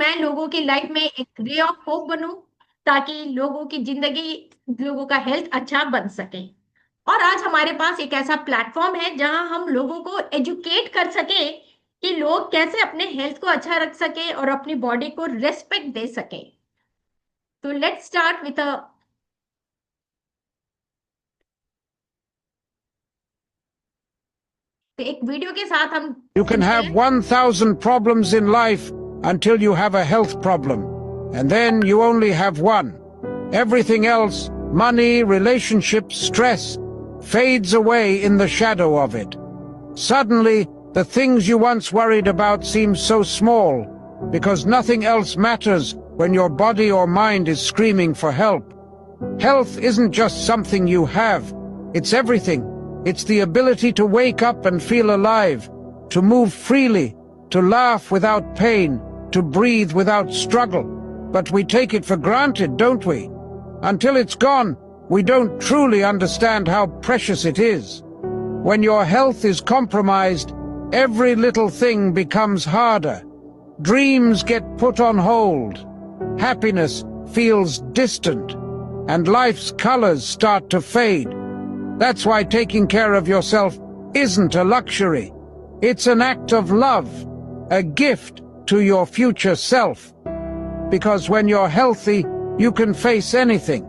मैं लोगों की लाइफ में एक रे ऑफ होप बनूं, ताकि लोगों की जिंदगी, लोगों का हेल्थ अच्छा बन सके। और आज हमारे पास एक ऐसा प्लेटफॉर्म है जहां हम लोगों को एजुकेट कर सके कि लोग कैसे अपने हेल्थ को अच्छा रख सके और अपनी बॉडी को रेस्पेक्ट दे सके। तो लेट्स स्टार्ट विथ अ एक वीडियो के साथ हम You can सुनते have हैं। 1,000 problems in life until you have a health problem. And then you only have one. Everything else, money, relationships, stress, fades away in the shadow of it. Suddenly, the things you once worried about seem so small, because nothing else matters when your body or mind is screaming for help. Health isn't just something you have, it's everything. It's the ability to wake up and feel alive, to move freely, to laugh without pain, to breathe without struggle. But we take it for granted, don't we? Until it's gone, we don't truly understand how precious it is. When your health is compromised, every little thing becomes harder. Dreams get put on hold. Happiness feels distant. And life's colors start to fade. That's why taking care of yourself isn't a luxury. It's an act of love, a gift to your future self. Because when you're healthy, you can face anything.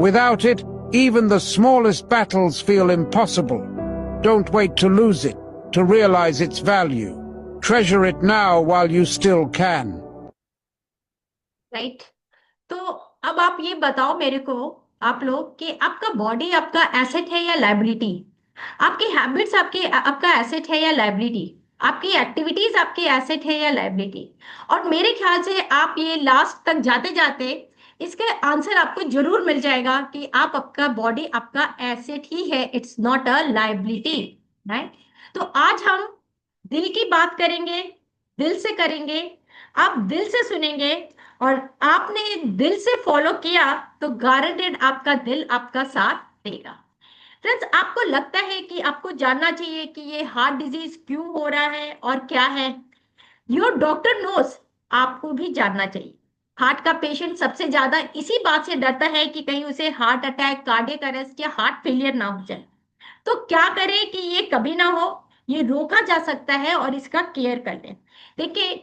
Without it, even the smallest battles feel impossible. Don't wait to lose it, to realize its value. Treasure it now while you still can. Right. तो अब आप ये बताओ मेरे को, आप लोग, कि आपका बॉडी आपका एसेट है या लायबिलिटी? आपकी हैबिट्स आपके आपका एसेट है या लायबिलिटी? आपकी एक्टिविटीज आपकी एसेट है या लायबिलिटी? और मेरे ख्याल से आप ये लास्ट तक जाते जाते इसका आंसर आपको जरूर मिल जाएगा कि आप आपका बॉडी आपका एसेट ही है, it's not a liability. Right. तो आज हम दिल की बात करेंगे, दिल से करेंगे। आप दिल से सुनेंगे और आपने दिल से फॉलो किया तो गारंटेड आपका दिल आपका साथ देगा। फ्रेंड्स, आपको लगता है कि आपको जानना चाहिए कि ये हार्ट डिजीज क्यों हो रहा है और क्या है? Your doctor knows. आपको भी जानना चाहिए। हार्ट का पेशेंट सबसे ज्यादा इसी बात से डरता है कि कहीं उसे हार्ट अटैक, कार्डियक अरेस्ट या हार्ट फेलियर ना हो जाए। तो क्या करें कि ये कभी ना हो? ये रोका जा सकता है और इसका केयर कर लें। देखिए,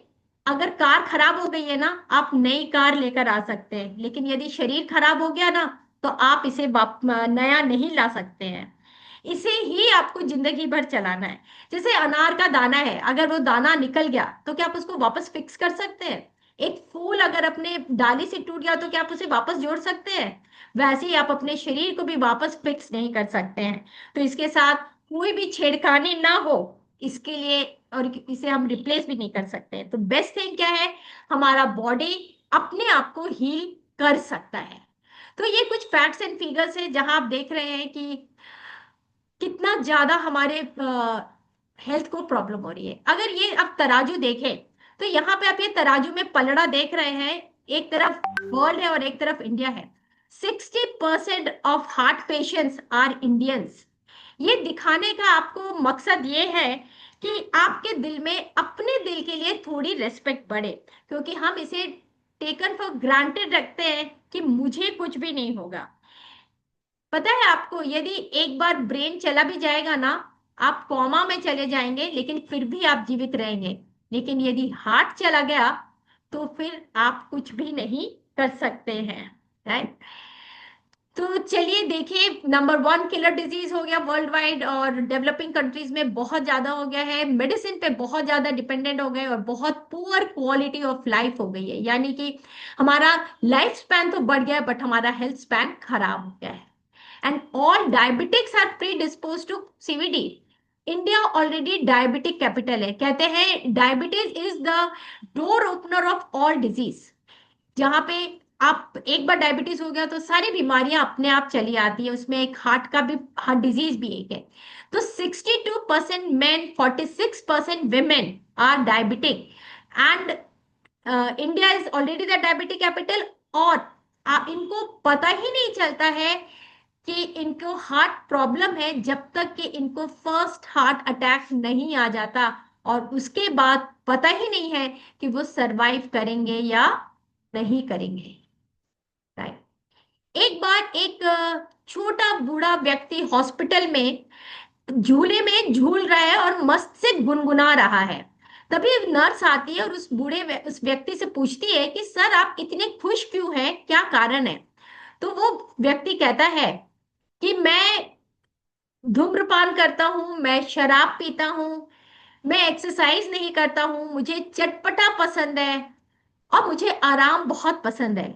अगर कार खराब हो गई है ना, आप नई कार लेकर आ सकते हैं, लेकिन यदि शरीर खराब हो गया ना, तो आप इसे नया नहीं ला सकते हैं। इसे ही आपको जिंदगी भर चलाना है। जैसे अनार का दाना है, अगर वो दाना निकल गया तो क्या आप उसको वापस फिक्स कर सकते हैं? एक फूल अगर अपने डाली से टूट गया तो क्या आप उसे वापस जोड़ सकते हैं? वैसे ही आप अपने शरीर को भी वापस फिक्स नहीं कर सकते हैं। तो इसके साथ कोई भी छेड़खानी ना हो, इसके लिए, और इसे हम रिप्लेस भी नहीं कर सकते हैं। तो बेस्ट थिंग क्या है? हमारा बॉडी अपने आप को हील कर सकता है। तो ये कुछ फैक्ट्स एंड फिगर्स है जहां आप देख रहे हैं कि कितना ज्यादा हमारे हेल्थ को प्रॉब्लम हो रही है। अगर ये आप तराजू देखें, तो यहाँ पे आप ये तराजू में पलड़ा देख रहे हैं। एक तरफ वर्ल्ड है और एक तरफ इंडिया है। 60% of heart patients are Indians. ये दिखाने का आपको मकसद ये है कि आपके दिल में अपने दिल के लिए थोड़ी रेस्पेक्ट बढ़े, क्योंकि हम इसे टेकन फॉर ग्रांटेड रखते हैं कि मुझे कुछ भी नहीं होगा। पता है आपको, यदि एक बार ब्रेन चला भी जाएगा ना, आप कोमा में चले जाएंगे लेकिन फिर भी आप जीवित रहेंगे। लेकिन यदि हार्ट चला गया तो फिर आप कुछ भी नहीं कर सकते हैं। राइट। तो चलिए देखिए, नंबर वन किलर डिजीज हो गया वर्ल्ड वाइड, और डेवलपिंग कंट्रीज में बहुत ज्यादा हो गया है। मेडिसिन पे बहुत ज्यादा डिपेंडेंट हो गए और बहुत पुअर क्वालिटी ऑफ लाइफ हो गई है। यानी कि हमारा लाइफ स्पैन तो बढ़ गया है, बट हमारा हेल्थ स्पैन खराब हो गया है। And all diabetics are predisposed to CVD. India already diabetic capital है। कहते हैं diabetes is the door opener of all disease. जहां पे आप एक बार डायबिटीज हो गया तो सारी बीमारियां अपने आप चली आती है। उसमें एक हार्ट का भी, हार्ट डिजीज भी एक है। तो 62% men, 46% women are diabetic. And India is already the diabetic capital. और इनको पता ही नहीं चलता है कि इनको हार्ट प्रॉब्लम है, जब तक कि इनको फर्स्ट हार्ट अटैक नहीं आ जाता। और उसके बाद पता ही नहीं है कि वो सरवाइव करेंगे या नहीं करेंगे। राइट। एक बार एक छोटा बूढ़ा व्यक्ति हॉस्पिटल में झूले में झूल रहा है और मस्त से गुनगुना रहा है। तभी नर्स आती है और उस व्यक्ति से पूछती है कि सर आप इतने खुश क्यों हैं, क्या कारण है। तो वो व्यक्ति कहता है कि मैं धूम्रपान करता हूँ, मैं शराब पीता हूँ, मैं एक्सरसाइज नहीं करता हूँ, मुझे चटपटा पसंद है और मुझे आराम बहुत पसंद है,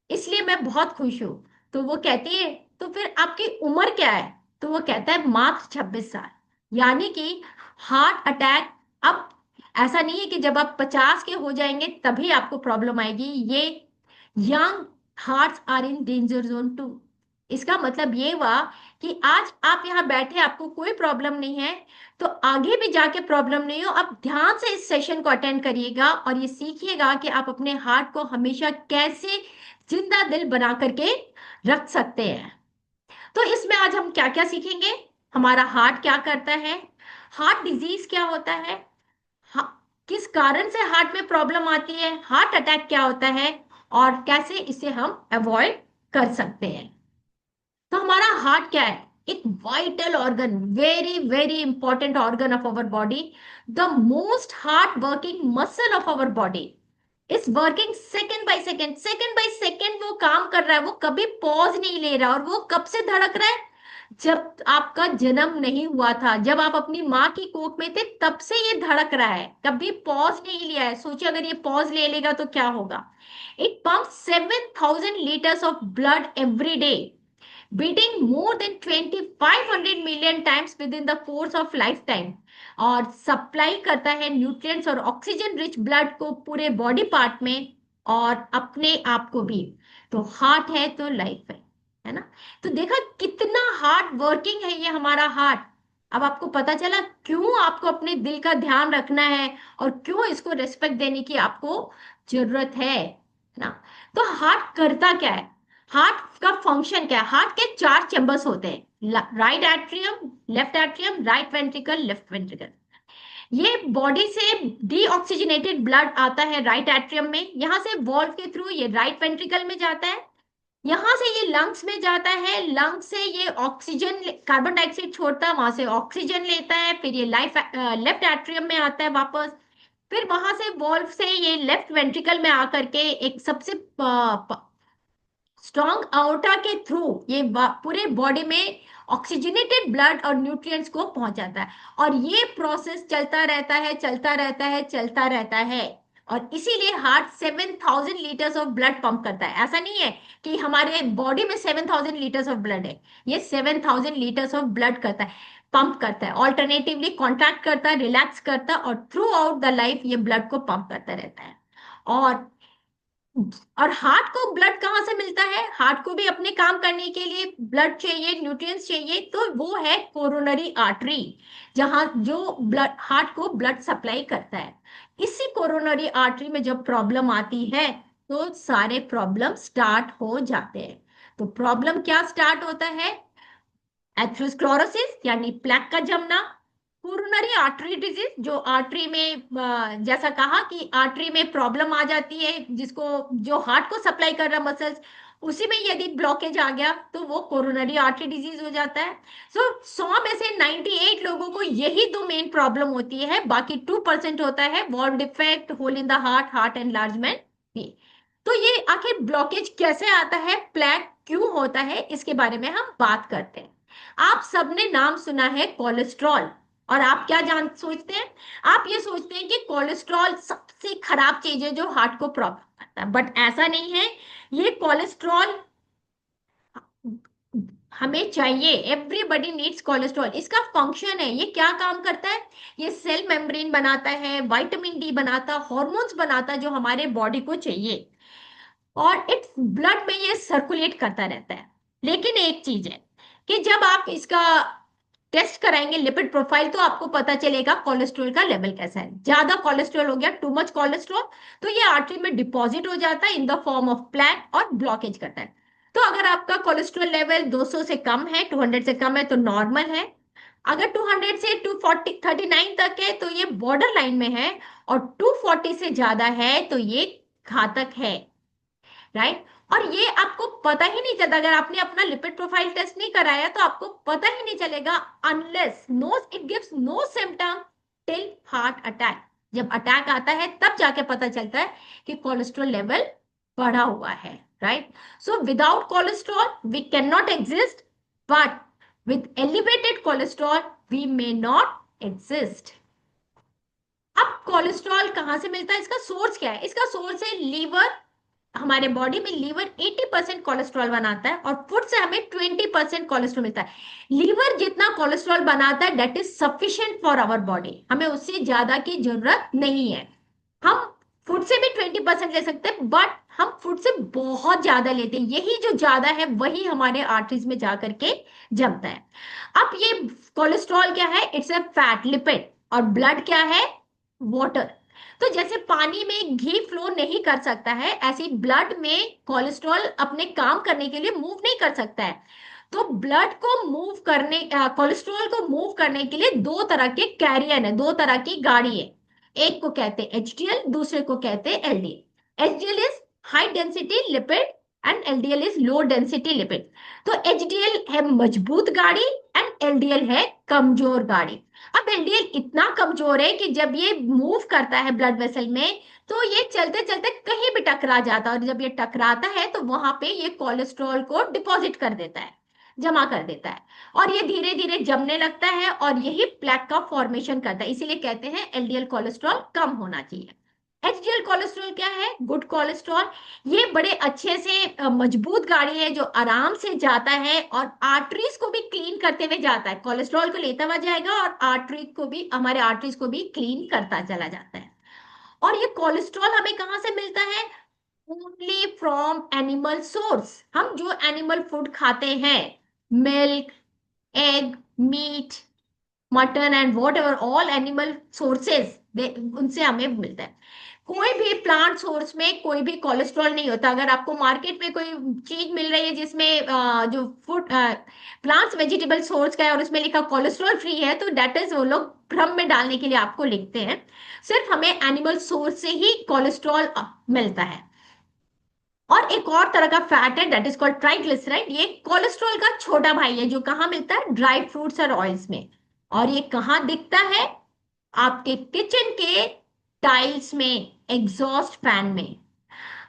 इसलिए मैं बहुत खुश हूँ। तो वो कहती है तो फिर आपकी उम्र क्या है। तो वो कहता है मात्र 26 साल। यानी कि हार्ट अटैक अब ऐसा नहीं है कि जब आप 50 के हो जाएंगे तभी आपको प्रॉब्लम आएगी। ये young hearts are in danger zone too. इसका मतलब ये हुआ कि आज आप यहाँ बैठे आपको कोई प्रॉब्लम नहीं है, तो आगे भी जाके प्रॉब्लम नहीं हो। आप ध्यान से इस सेशन को अटेंड करिएगा और ये सीखिएगा कि आप अपने हार्ट को हमेशा कैसे जिंदा दिल बना करके रख सकते हैं। तो इसमें आज हम क्या क्या सीखेंगे, हमारा हार्ट क्या करता है, हार्ट डिजीज क्या होता है, हा, किस कारण से हार्ट में प्रॉब्लम आती है, हार्ट अटैक क्या होता है, और कैसे इसे हम अवॉइड कर सकते हैं। तो हमारा हार्ट क्या है, एक vital organ, very very important organ of our body, the most hard working muscle of our body is working second by second वो काम कर रहा है, वो कभी पॉज नहीं ले रहा। और वो कब से धड़क रहा है, जब आपका जन्म नहीं हुआ था, जब आप अपनी माँ की कोख में थे तब से ये धड़क रहा है, कभी पॉज नहीं लिया है। सोचिए अगर ये पॉज ले लेगा तो क्या होगा। It pump 7,000 liters of blood every day, beating more than 2,500 million times within the course of lifetime, और सप्लाई करता है न्यूट्रिएंट्स और ऑक्सीजन रिच ब्लड को पूरे बॉडी पार्ट में और अपने आप को भी। तो हार्ट है तो लाइफ है ना। तो देखा कितना हार्ड वर्किंग है ये हमारा हार्ट। अब आपको पता चला क्यों आपको अपने दिल का ध्यान रखना है और क्यों इसको रिस्पेक्ट देने की आपको जरूरत है ना। तो हार्ट करता क्या है, हार्ट का फंक्शन क्या है। हार्ट के 4 चैम्बर्स होते हैं, right atrium, left atrium, right ventricle, left ventricle. ये बॉडी से डीऑक्सीजनेटेड ब्लड आता है राइट एट्रियम में, यहाँ से वॉल्व के थ्रू ये राइट वेंट्रिकल में जाता है, यहाँ से ये लंग्स में जाता है, लंग्स से ये ऑक्सीजन कार्बन डाइऑक्साइड छोड़ता है, वहां से ऑक्सीजन लेता है, फिर ये लेफ्ट एट्रियम में आता है वापस, फिर वहां से वॉल्व से ये लेफ्ट वेंट्रिकल में आकर के एक सबसे स्ट्रॉन्ग आउटा के थ्रू ये पूरे बॉडी में ऑक्सीजनेटेड ब्लड और न्यूट्रिएंट्स को पहुंचाता है। और ये प्रोसेस चलता रहता है, चलता रहता है, चलता रहता है। और इसीलिए heart 7,000 liters of blood pump करता है। ऐसा नहीं है कि हमारे बॉडी में 7,000 liters ऑफ ब्लड है, ये 7,000 liters ऑफ ब्लड करता है, पंप करता है, ऑल्टरनेटिवली कॉन्ट्रैक्ट करता है, रिलैक्स करता है, और थ्रू आउट द लाइफ ये ब्लड को पंप करता रहता है। और हार्ट को ब्लड कहाँ से मिलता है, हार्ट को भी अपने काम करने के लिए ब्लड चाहिए, न्यूट्रिएंट्स चाहिए, तो वो है कोरोनरी आर्टरी, जहां जो ब्लड हार्ट को ब्लड सप्लाई करता है। इसी कोरोनरी आर्टरी में जब प्रॉब्लम आती है तो सारे प्रॉब्लम स्टार्ट हो जाते हैं। तो प्रॉब्लम क्या स्टार्ट होता है, एथेरोस्क्लेरोसिस यानी प्लेक का जमना, कोरोनरी आर्टरी डिजीज जो आर्टरी में जैसा कहा कि आर्टरी में प्रॉब्लम आ जाती है, जिसको जो हार्ट को सप्लाई कर रहा मसल्स, उसी में यदि ब्लॉकेज आ गया तो वो कोरोनरी आर्टरी डिजीज हो जाता है। सो 100 में से 98 लोगों को यही दो मेन प्रॉब्लम होती है, बाकी 2% होता है valve defect, hole in the heart, heart enlargement. तो ये आखिर ब्लॉकेज कैसे आता है, प्लेक क्यों होता है, इसके बारे में हम बात करते हैं। आप सबने नाम सुना है कोलेस्ट्रॉल, और आप क्या जान सोचते हैं, आप ये सोचते हैं कि कोलेस्ट्रॉल सबसे खराब चीज है जो हार्ट को प्रॉब्लम करता है, बट ऐसा नहीं है। ये कोलेस्ट्रॉल हमें चाहिए, एवरीबडी नीड्स कोलेस्ट्रॉल। इसका फंक्शन है, ये क्या काम करता है, ये सेल मेम्ब्रेन बनाता है, विटामिन डी बनाता, हॉर्मोन्स बनाता है जो हमारे बॉडी को चाहिए, और इट्स ब्लड में ये सर्कुलेट करता रहता है। लेकिन एक चीज है कि जब आप इसका टेस्ट कराएंगे लिपिड प्रोफाइल तो आपको पता चलेगा कोलेस्ट्रॉल का लेवल कैसा है। ज्यादा कोलेस्ट्रॉल हो गया, टू मच कोलेस्ट्रॉल, तो ये आर्टरी में डिपॉजिट हो जाता है in the form of plaque और ब्लॉकेज करता है। तो अगर आपका कोलेस्ट्रॉल लेवल 200 से कम है, 200 से कम है तो नॉर्मल है, अगर 200 से 240 39 तक है तो ये बॉर्डर लाइन में है, और 240 से ज्यादा है तो ये घातक है, राइट। और ये आपको पता ही नहीं चलता, अगर आपने अपना लिपिड प्रोफाइल टेस्ट नहीं कराया तो आपको पता ही नहीं चलेगा, unless no it gives no symptom till heart attack. जब अटैक आता है तब जाके पता चलता है कि कोलेस्ट्रॉल लेवल बढ़ा हुआ है, right. So without cholesterol we can not exist, but with elevated cholesterol we may not exist. अब कोलेस्ट्रॉल कहां से मिलता है, इसका सोर्स क्या है? इसका सोर्स है लीवर। हमारे बॉडी में लीवर 80% कोलेस्ट्रॉल बनाता है, और फूड से हमें 20% कोलेस्ट्रॉल मिलता है। लीवर जितना कोलेस्ट्रॉल बनाता है that is sufficient for our body, हमें उससे ज्यादा की जरूरत नहीं है। हम फूड से भी 20% ले सकते हैं, बट हम फूड से बहुत ज्यादा लेते हैं, यही जो ज्यादा है वही हमारे आर्टरीज में जा करके जमता है। अब ये कोलेस्ट्रॉल क्या है? It's a fat lipid. और ब्लड क्या है? वाटर। तो जैसे पानी में घी फ्लो नहीं कर सकता है, ऐसे ही ब्लड में कोलेस्ट्रॉल अपने काम करने के लिए मूव नहीं कर सकता है। तो ब्लड को मूव करने, कोलेस्ट्रॉल को मूव करने के लिए दो तरह के कैरियर है, दो तरह की गाड़ी है। एक को कहते हैं एचडीएल, दूसरे को कहते हैं LDL. HDL is high density lipid and LDL is low density lipid. तो एचडीएल है मजबूत गाड़ी एंड एलडीएल है कमजोर गाड़ी। अब एलडीएल इतना कमजोर है कि जब ये मूव करता है ब्लड वेसल में तो ये चलते चलते कहीं भी टकरा जाता है, और जब ये टकराता है तो वहां पे ये कोलेस्ट्रॉल को डिपॉजिट कर देता है, जमा कर देता है। और ये धीरे धीरे जमने लगता है और यही प्लेक का फॉर्मेशन करता है, इसीलिए कहते हैं एलडीएल कोलेस्ट्रॉल कम होना चाहिए। एचडीएल कोलेस्ट्रॉल क्या है? Good cholesterol. ये बड़े अच्छे से मजबूत गाड़ी है जो आराम से जाता है और आर्टरीज को भी क्लीन करते हुए जाता है, कोलेस्ट्रॉल को लेता हुआ जाएगा और आर्टरी को भी, हमारे आर्टरीज को भी क्लीन करता चला जाता है। और ये कोलेस्ट्रॉल हमें कहाँ से मिलता है? Only from animal source. हम जो एनिमल फूड खाते हैं, milk, egg, meat, mutton and whatever all animal sources, उनसे हमें मिलता है। कोई भी प्लांट सोर्स में कोई भी कोलेस्ट्रॉल नहीं होता। अगर आपको मार्केट में कोई चीज मिल रही है जिसमें जो फूड प्लांट्स वेजिटेबल सोर्स का है और उसमें लिखा कोलेस्ट्रॉल फ्री है, तो डेट इज वो लोग भ्रम में डालने के लिए आपको लिखते हैं। सिर्फ हमें एनिमल सोर्स से ही कोलेस्ट्रॉल मिलता है। और एक और तरह का फैट है दैट इज कॉल्ड ट्राइग्लिसराइड। ये कोलेस्ट्रॉल का छोटा भाई है जो कहाँ मिलता है? ड्राई फ्रूट्स और ऑयल्स में। और ये कहाँ दिखता है? आपके किचन के टाइल्स में, एग्जॉस्ट फैन में।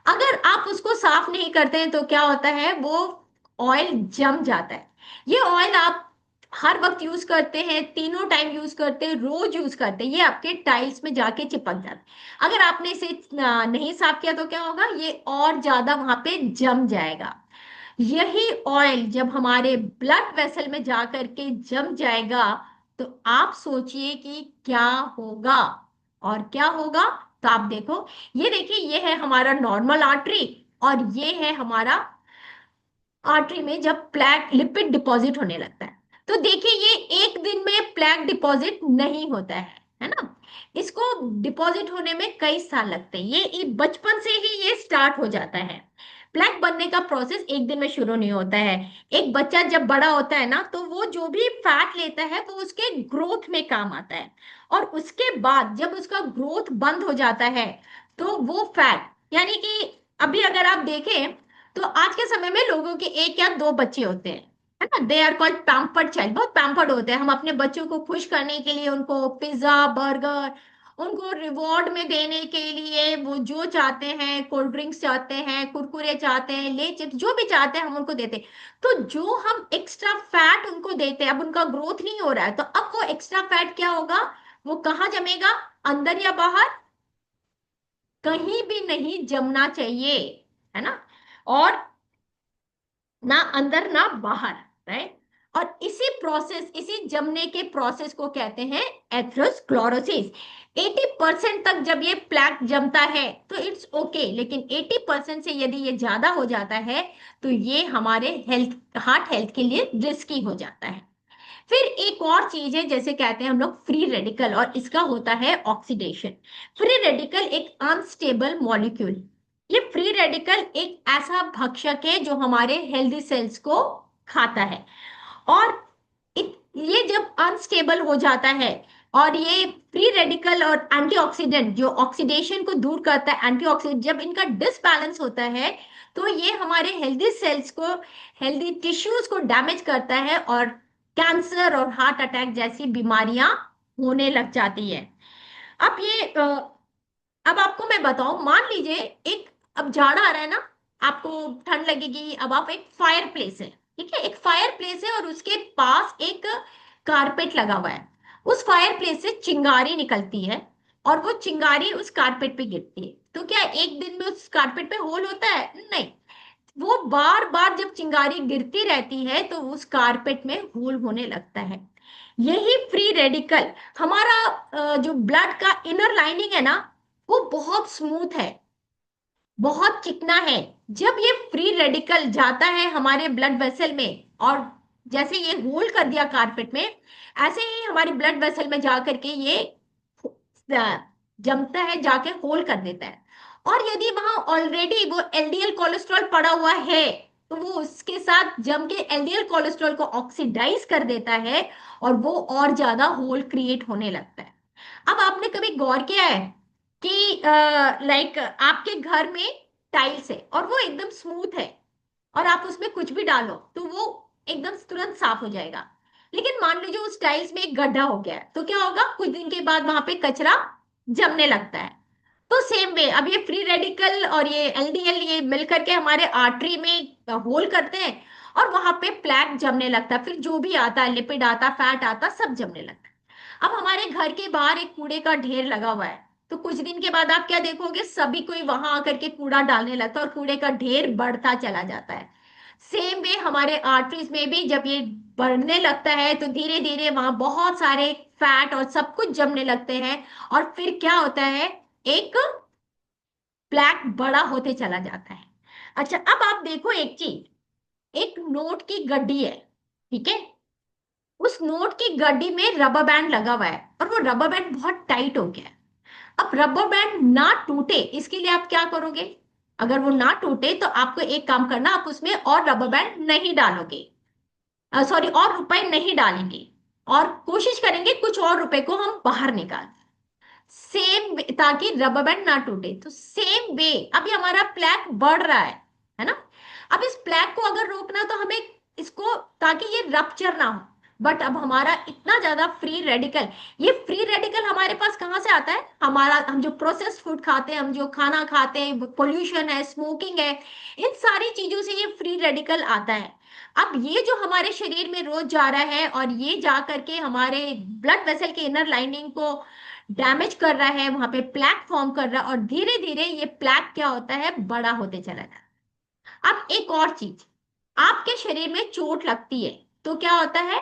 अगर आप उसको साफ नहीं करते हैं तो क्या होता है? वो ऑयल जम जाता है। ये ऑयल आप हर वक्त यूज करते हैं, तीनों टाइम यूज करते हैं, रोज यूज करते हैं, ये आपके टाइल्स में जाके चिपक जाता है। अगर आपने इसे नहीं साफ किया तो क्या होगा? ये और ज्यादा वहां पे जम जाएगा। यही ऑयल जब हमारे ब्लड वेसल में जा करके जम जाएगा तो आप सोचिए कि क्या होगा। और क्या होगा? तो आप देखो, ये देखिए, ये है हमारा नॉर्मल आर्टरी, और ये है हमारा आर्टरी में जब प्लैक लिपिड डिपॉजिट होने लगता है। तो देखिए, ये एक दिन में प्लैक डिपॉजिट नहीं होता है ना। इसको डिपॉजिट होने में कई साल लगते हैं, ये बचपन से ही ये स्टार्ट हो जाता है। प्लैक बनने का प्रोसेस एक दिन में शुरू नहीं होता है। एक बच्चा जब बड़ा होता है ना तो वो जो भी फैट लेता है वो उसके ग्रोथ में काम आता है, और उसके बाद जब उसका ग्रोथ बंद हो जाता है तो वो फैट, यानी कि अभी अगर आप देखें तो आज के समय में लोगों के एक या दो बच्चे होते हैं, है ना। They are called pampered child, बहुत पैम्पर्ड होते हैं। हम अपने बच्चों को खुश करने के लिए उनको पिज्जा, बर्गर, उनको रिवॉर्ड में देने के लिए वो जो चाहते हैं, कोल्ड ड्रिंक्स चाहते हैं, कुरकुरे चाहते हैं, ले चिप्स, जो भी चाहते हैं हम उनको देते हैं। तो जो हम एक्स्ट्रा फैट उनको देते हैं, अब उनका ग्रोथ नहीं हो रहा है तो अब वो एक्स्ट्रा फैट क्या होगा? वो कहाँ जमेगा? अंदर या बाहर? कहीं भी नहीं जमना चाहिए, है ना। और ना अंदर ना बाहर, राइट। और इसी प्रोसेस, इसी जमने के प्रोसेस को कहते हैं एथेरोस्क्लेरोसिस। 80% तक जब ये प्लैक जमता है तो इट्स ओके, लेकिन 80% से यदि ये ज्यादा हो जाता है तो ये हमारे हेल्थ, हार्ट हेल्थ के लिए रिस्की हो जाता है। फिर एक और चीज है, जैसे कहते हैं हम लोग फ्री रेडिकल, और इसका होता है ऑक्सीडेशन। फ्री रेडिकल एक अनस्टेबल मॉलिक्यूल। ये फ्री रेडिकल एक ऐसा भक्षक है जो हमारे हेल्दी सेल्स को खाता है। और ये जब अनस्टेबल हो जाता है, और ये फ्री रेडिकल और एंटीऑक्सीडेंट जो ऑक्सीडेशन को दूर करता है, एंटीऑक्सीडेंट जब इनका डिसबैलेंस होता है, तो ये हमारे हेल्दी सेल्स को, हेल्दी टिश्यूज को डैमेज करता है, और कैंसर और हार्ट अटैक जैसी बीमारियां होने लग जाती है। अब ये अब आपको मैं बताऊं, मान लीजिए एक, अब जाड़ा आ रहा है ना, आपको ठंड लगेगी, अब आप एक फायर प्लेस है, ठीक है, एक फायर प्लेस है और उसके पास एक कारपेट लगा हुआ है। उस फायर प्लेस से चिंगारी निकलती है, और वो चिंगारी उस कारपेट पे गिरती है, तो क्या एक दिन में उस कारपेट पे होल होता है? नहीं। वो बार बार जब चिंगारी गिरती रहती है तो उस कारपेट में होल होने लगता है। यही फ्री रेडिकल, हमारा जो ब्लड का इनर लाइनिंग है ना, वो बहुत स्मूथ है, बहुत चिकना है। जब ये फ्री रेडिकल जाता है हमारे ब्लड वेसल में, और जैसे ये होल कर दिया कारपेट में, ऐसे ही हमारे ब्लड वेसल में जाकर के ये जमता है, जाके होल कर देता है। और यदि वहां ऑलरेडी वो एलडीएल कोलेस्ट्रॉल पड़ा हुआ है, तो वो उसके साथ जम के एलडीएल कोलेस्ट्रॉल को ऑक्सीडाइज कर देता है, और वो और ज्यादा होल क्रिएट होने लगता है। अब आपने कभी गौर किया है कि लाइक आपके घर में टाइल्स है और वो एकदम स्मूथ है, और आप उसमें कुछ भी डालो तो वो एकदम तुरंत साफ हो जाएगा। लेकिन मान लीजिए उस टाइल्स में एक गड्ढा हो गया है, तो क्या होगा, कुछ दिन के बाद वहां पे कचरा जमने लगता है। तो सेम वे, अब ये फ्री रेडिकल और ये एलडीएल ये मिलकर के हमारे आर्टरी में होल करते हैं, और वहां पे प्लैक जमने लगता है, फिर जो भी आता है, लिपिड आता, फैट आता, सब जमने लगता है। अब हमारे घर के बाहर एक कूड़े का ढेर लगा हुआ है, तो कुछ दिन के बाद आप क्या देखोगे, सभी कोई वहां आकर के कूड़ा डालने लगता है, और कूड़े का ढेर बढ़ता चला जाता है। सेम वे हमारे आर्टरीज में भी जब ये बढ़ने लगता है, तो धीरे धीरे वहां बहुत सारे फैट और सब कुछ जमने लगते हैं, और फिर क्या होता है, एक प्लैक बड़ा होते चला जाता है। अच्छा, अब आप देखो एक चीज, एक नोट की गड्डी है, ठीक है, उस नोट की गड्डी में रबर बैंड लगा हुआ है, और वो रबर बैंड बहुत टाइट हो गया है। अब रबर बैंड ना टूटे इसके लिए आप क्या करोगे? अगर वो ना टूटे तो आपको एक काम करना, आप उसमें और रबर बैंड नहीं डालोगे, सॉरी, और रुपए नहीं डालेंगे, और कोशिश करेंगे कुछ और रुपए को हम बाहर निकाल, सेम, ताकि रबर बैंड ना टूटे। तो सेम वे अभी हमारा प्लैक बढ़ रहा है ना। अब इस प्लैक को अगर रोकना तो हमें इसको, ताकि ये रप्चर ना हो, बट अब हमारा इतना ज्यादा फ्री रेडिकल, ये फ्री रेडिकल हमारे पास कहाँ से आता है, हमारा, हम जो प्रोसेस्ड फूड खाते हैं, हम जो खाना खाते हैं, पोल्यूशन है, स्मोकिंग है, इन सारी चीजों से ये फ्री रेडिकल आता है। अब ये जो हमारे शरीर में रोज जा रहा है, और ये जा करके हमारे ब्लड वेसल के इनर लाइनिंग को डैमेज कर रहा है, वहां पे प्लैक फॉर्म कर रहा है, और धीरे धीरे ये प्लैक क्या होता है, बड़ा होते चला जाता है। अब एक और चीज, आपके शरीर में चोट लगती है तो क्या होता है,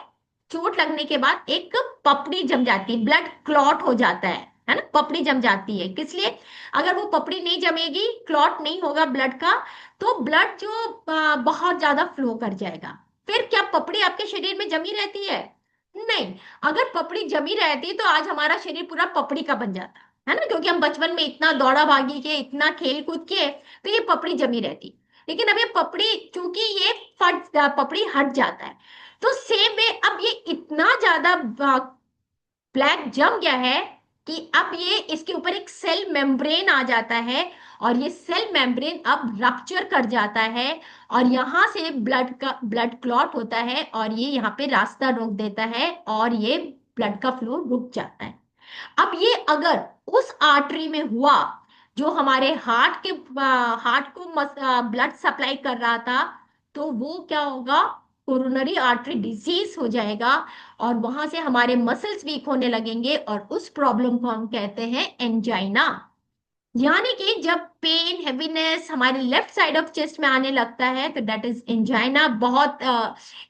चोट लगने के बाद एक पपड़ी जम जाती है, ब्लड क्लॉट हो जाता है ना, पपड़ी जम जाती है, किस लिए? अगर वो पपड़ी नहीं जमेगी, क्लॉट नहीं होगा ब्लड का, तो ब्लड जो बहुत ज्यादा फ्लो कर जाएगा। फिर क्या पपड़ी आपके शरीर में जमी रहती है? नहीं। अगर पपड़ी जमी रहती तो आज हमारा शरीर पूरा पपड़ी का बन जाता है ना, क्योंकि हम बचपन में इतना दौड़ा भागी के, इतना खेल कूद के, तो ये पपड़ी जमी रहती। लेकिन अब ये पपड़ी, चूंकि ये फट, पपड़ी हट जाता है, तो सेम में अब ये इतना ज्यादा प्लैक जम गया है कि अब ये, इसके ऊपर एक सेल मेम्ब्रेन आ जाता है, और ये सेल मेम्ब्रेन अब रप्चर कर जाता है, और यहां से ब्लड क्लॉट होता है, और ये यहाँ पे रास्ता रोक देता है, और ये ब्लड का फ्लो रुक जाता है। अब ये अगर उस आर्टरी में हुआ जो हमारे हार्ट को ब्लड सप्लाई कर रहा था, तो वो क्या होगा, कोरोनरी आर्टरी डिजीज हो जाएगा, और वहां से हमारे मसल्स वीक होने लगेंगे, और उस प्रॉब्लम को हम कहते हैं एंजाइना। यानी कि जब पेन, हेवीनेस हमारे लेफ्ट साइड ऑफ चेस्ट में आने लगता है, तो दैट इज एंजाइना। बहुत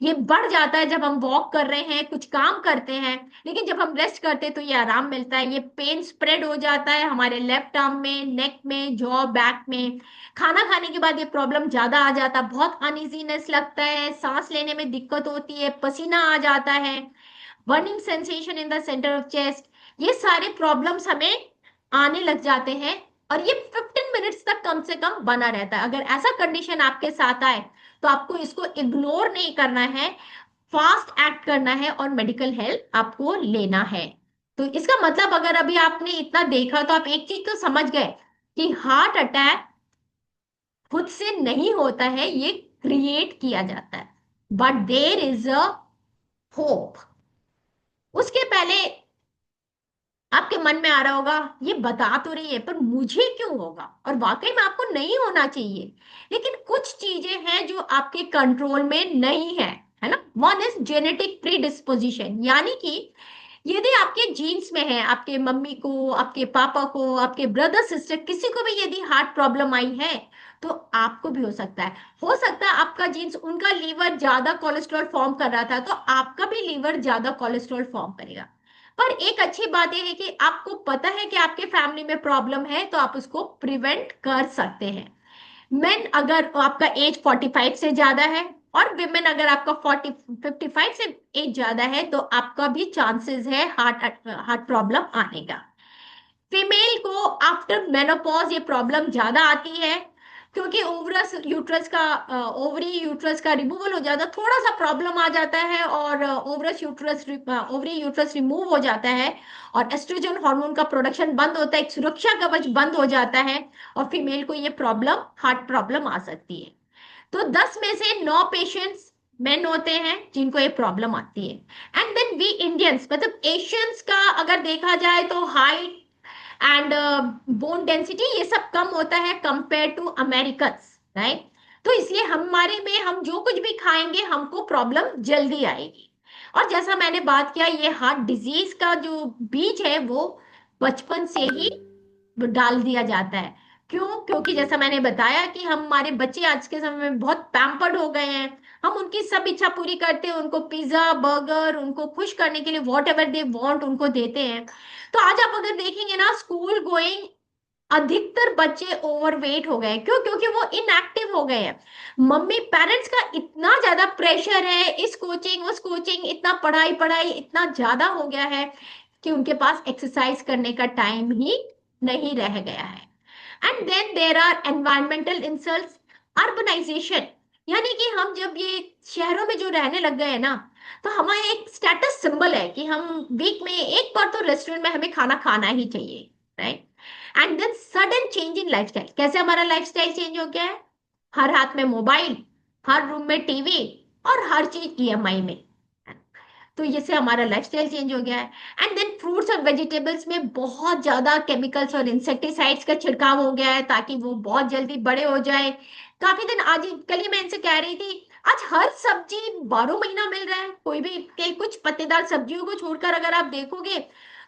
ये बढ़ जाता है जब हम वॉक कर रहे हैं, कुछ काम करते हैं, लेकिन जब हम रेस्ट करते हैं तो ये आराम मिलता है। ये पेन स्प्रेड हो जाता है हमारे लेफ्ट आर्म में, नेक में, जॉ, बैक में। खाना खाने के बाद ये प्रॉब्लम ज्यादा आ जाता है, बहुत अनइजीनेस लगता है, सांस लेने में दिक्कत होती है, पसीना आ जाता है, burning sensation in the centre of chest. ये सारे प्रॉब्लम्स हमें आने लग जाते हैं, और ये 15 मिनट्स तक कम से कम बना रहता है। अगर ऐसा कंडीशन आपके साथ आए, तो आपको इसको इग्नोर नहीं करना है, फास्ट एक्ट करना है और मेडिकल हेल्प आपको लेना है। तो इसका मतलब अगर अभी आपने इतना देखा तो आप एक चीज तो समझ गए कि हार्ट अटैक खुद से नहीं होता है, ये क्रिएट किया जाता है। But there is a hope. उसके पहले आपके मन में आ रहा होगा, ये बता तो रही है पर मुझे क्यों होगा, और वाकई में आपको नहीं होना चाहिए। लेकिन कुछ चीजें हैं जो आपके कंट्रोल में नहीं है ना। वन इज जेनेटिक प्रीडिस्पोजिशन, यानी कि यदि आपके जीन्स में है, आपके मम्मी को, आपके पापा को, आपके ब्रदर सिस्टर किसी को भी यदि हार्ट प्रॉब्लम आई है, तो आपको भी हो सकता है। हो सकता है आपका जीन्स, उनका लीवर ज्यादा कोलेस्ट्रॉल फॉर्म कर रहा था तो आपका भी लीवर ज्यादा कोलेस्ट्रॉल फॉर्म करेगा। पर एक अच्छी बात यह है कि आपको पता है कि आपके फैमिली में प्रॉब्लम है तो आप उसको प्रिवेंट कर सकते हैं। मेन अगर आपका एज 45 से ज्यादा है, और विमेन अगर आपका 55 से एज ज्यादा है, तो आपका भी चांसेस है हार्ट हार्ट प्रॉब्लम आने का। फीमेल को आफ्टर मेनोपॉज ये प्रॉब्लम ज्यादा आती है, क्योंकि ओवरस यूट्रस का ओवरी यूट्रस का रिमूवल हो जाता है, थोड़ा सा प्रॉब्लम आ जाता है, और ओवरस यूट्रस ओवरी यूट्रस रिमूव हो जाता है, और एस्ट्रोजन हार्मोन का प्रोडक्शन बंद होता है, एक सुरक्षा कवच बंद हो जाता है, और फीमेल को ये प्रॉब्लम, हार्ट प्रॉब्लम आ सकती है। तो 10 में से 9 पेशेंट्स मेन होते हैं जिनको ये प्रॉब्लम आती है। एंड देन वी इंडियंस, मतलब एशियंस का अगर देखा जाए तो हाइट एंड बोन डेंसिटी ये सब कम होता है कंपेयर टू अमेरिकन्स, राइट। तो इसलिए हमारे में हम जो कुछ भी खाएंगे हमको प्रॉब्लम जल्दी आएगी। और जैसा मैंने बात किया, ये हार्ट डिजीज का जो बीज है वो बचपन से ही डाल दिया जाता है। क्यों? क्योंकि जैसा मैंने बताया कि हम, हमारे बच्चे आज के समय में बहुत पैम्पर्ड हो गए हैं। हम उनकी सब इच्छा पूरी करते हैं, उनको पिज्जा बर्गर, उनको खुश करने के लिए वॉट एवर दे वांट उनको देते हैं। तो आज आप अगर देखेंगे ना, स्कूल गोइंग अधिकतर बच्चे ओवरवेट हो गए हैं। क्यों? क्योंकि वो इनएक्टिव हो गए हैं। मम्मी पेरेंट्स का इतना ज्यादा प्रेशर है, इस कोचिंग उस कोचिंग, इतना पढ़ाई पढ़ाई इतना ज्यादा हो गया है कि उनके पास एक्सरसाइज करने का टाइम ही नहीं रह गया है। And then there are environmental insults, urbanisation, यानी कि हम जब ये शहरों में जो रहने लग गए हैं ना, तो हमारा एक स्टेटस सिंबल है कि हम वीक में एक बार तो रेस्टोरेंट में हमें खाना खाना ही चाहिए, right. And then sudden change in lifestyle, कैसे हमारा लाइफस्टाइल चेंज हो गया है? हर हाथ में मोबाइल, हर रूम में टीवी, और हर चीज ईएमआई में। तो ये से हमारा लाइफस्टाइल चेंज हो गया है। एंड देन फ्रूट्स और वेजिटेबल्स में बहुत ज्यादा केमिकल्स और इंसेक्टिसाइड्स का छिड़काव हो गया है ताकि वो बहुत जल्दी बड़े हो जाए। काफी दिन, आज कल ही मैं इनसे कह रही थी, आज हर सब्जी 12 महीना मिल रहा है। कोई भी के कुछ पत्तेदार सब्जियों को छोड़कर अगर आप देखोगे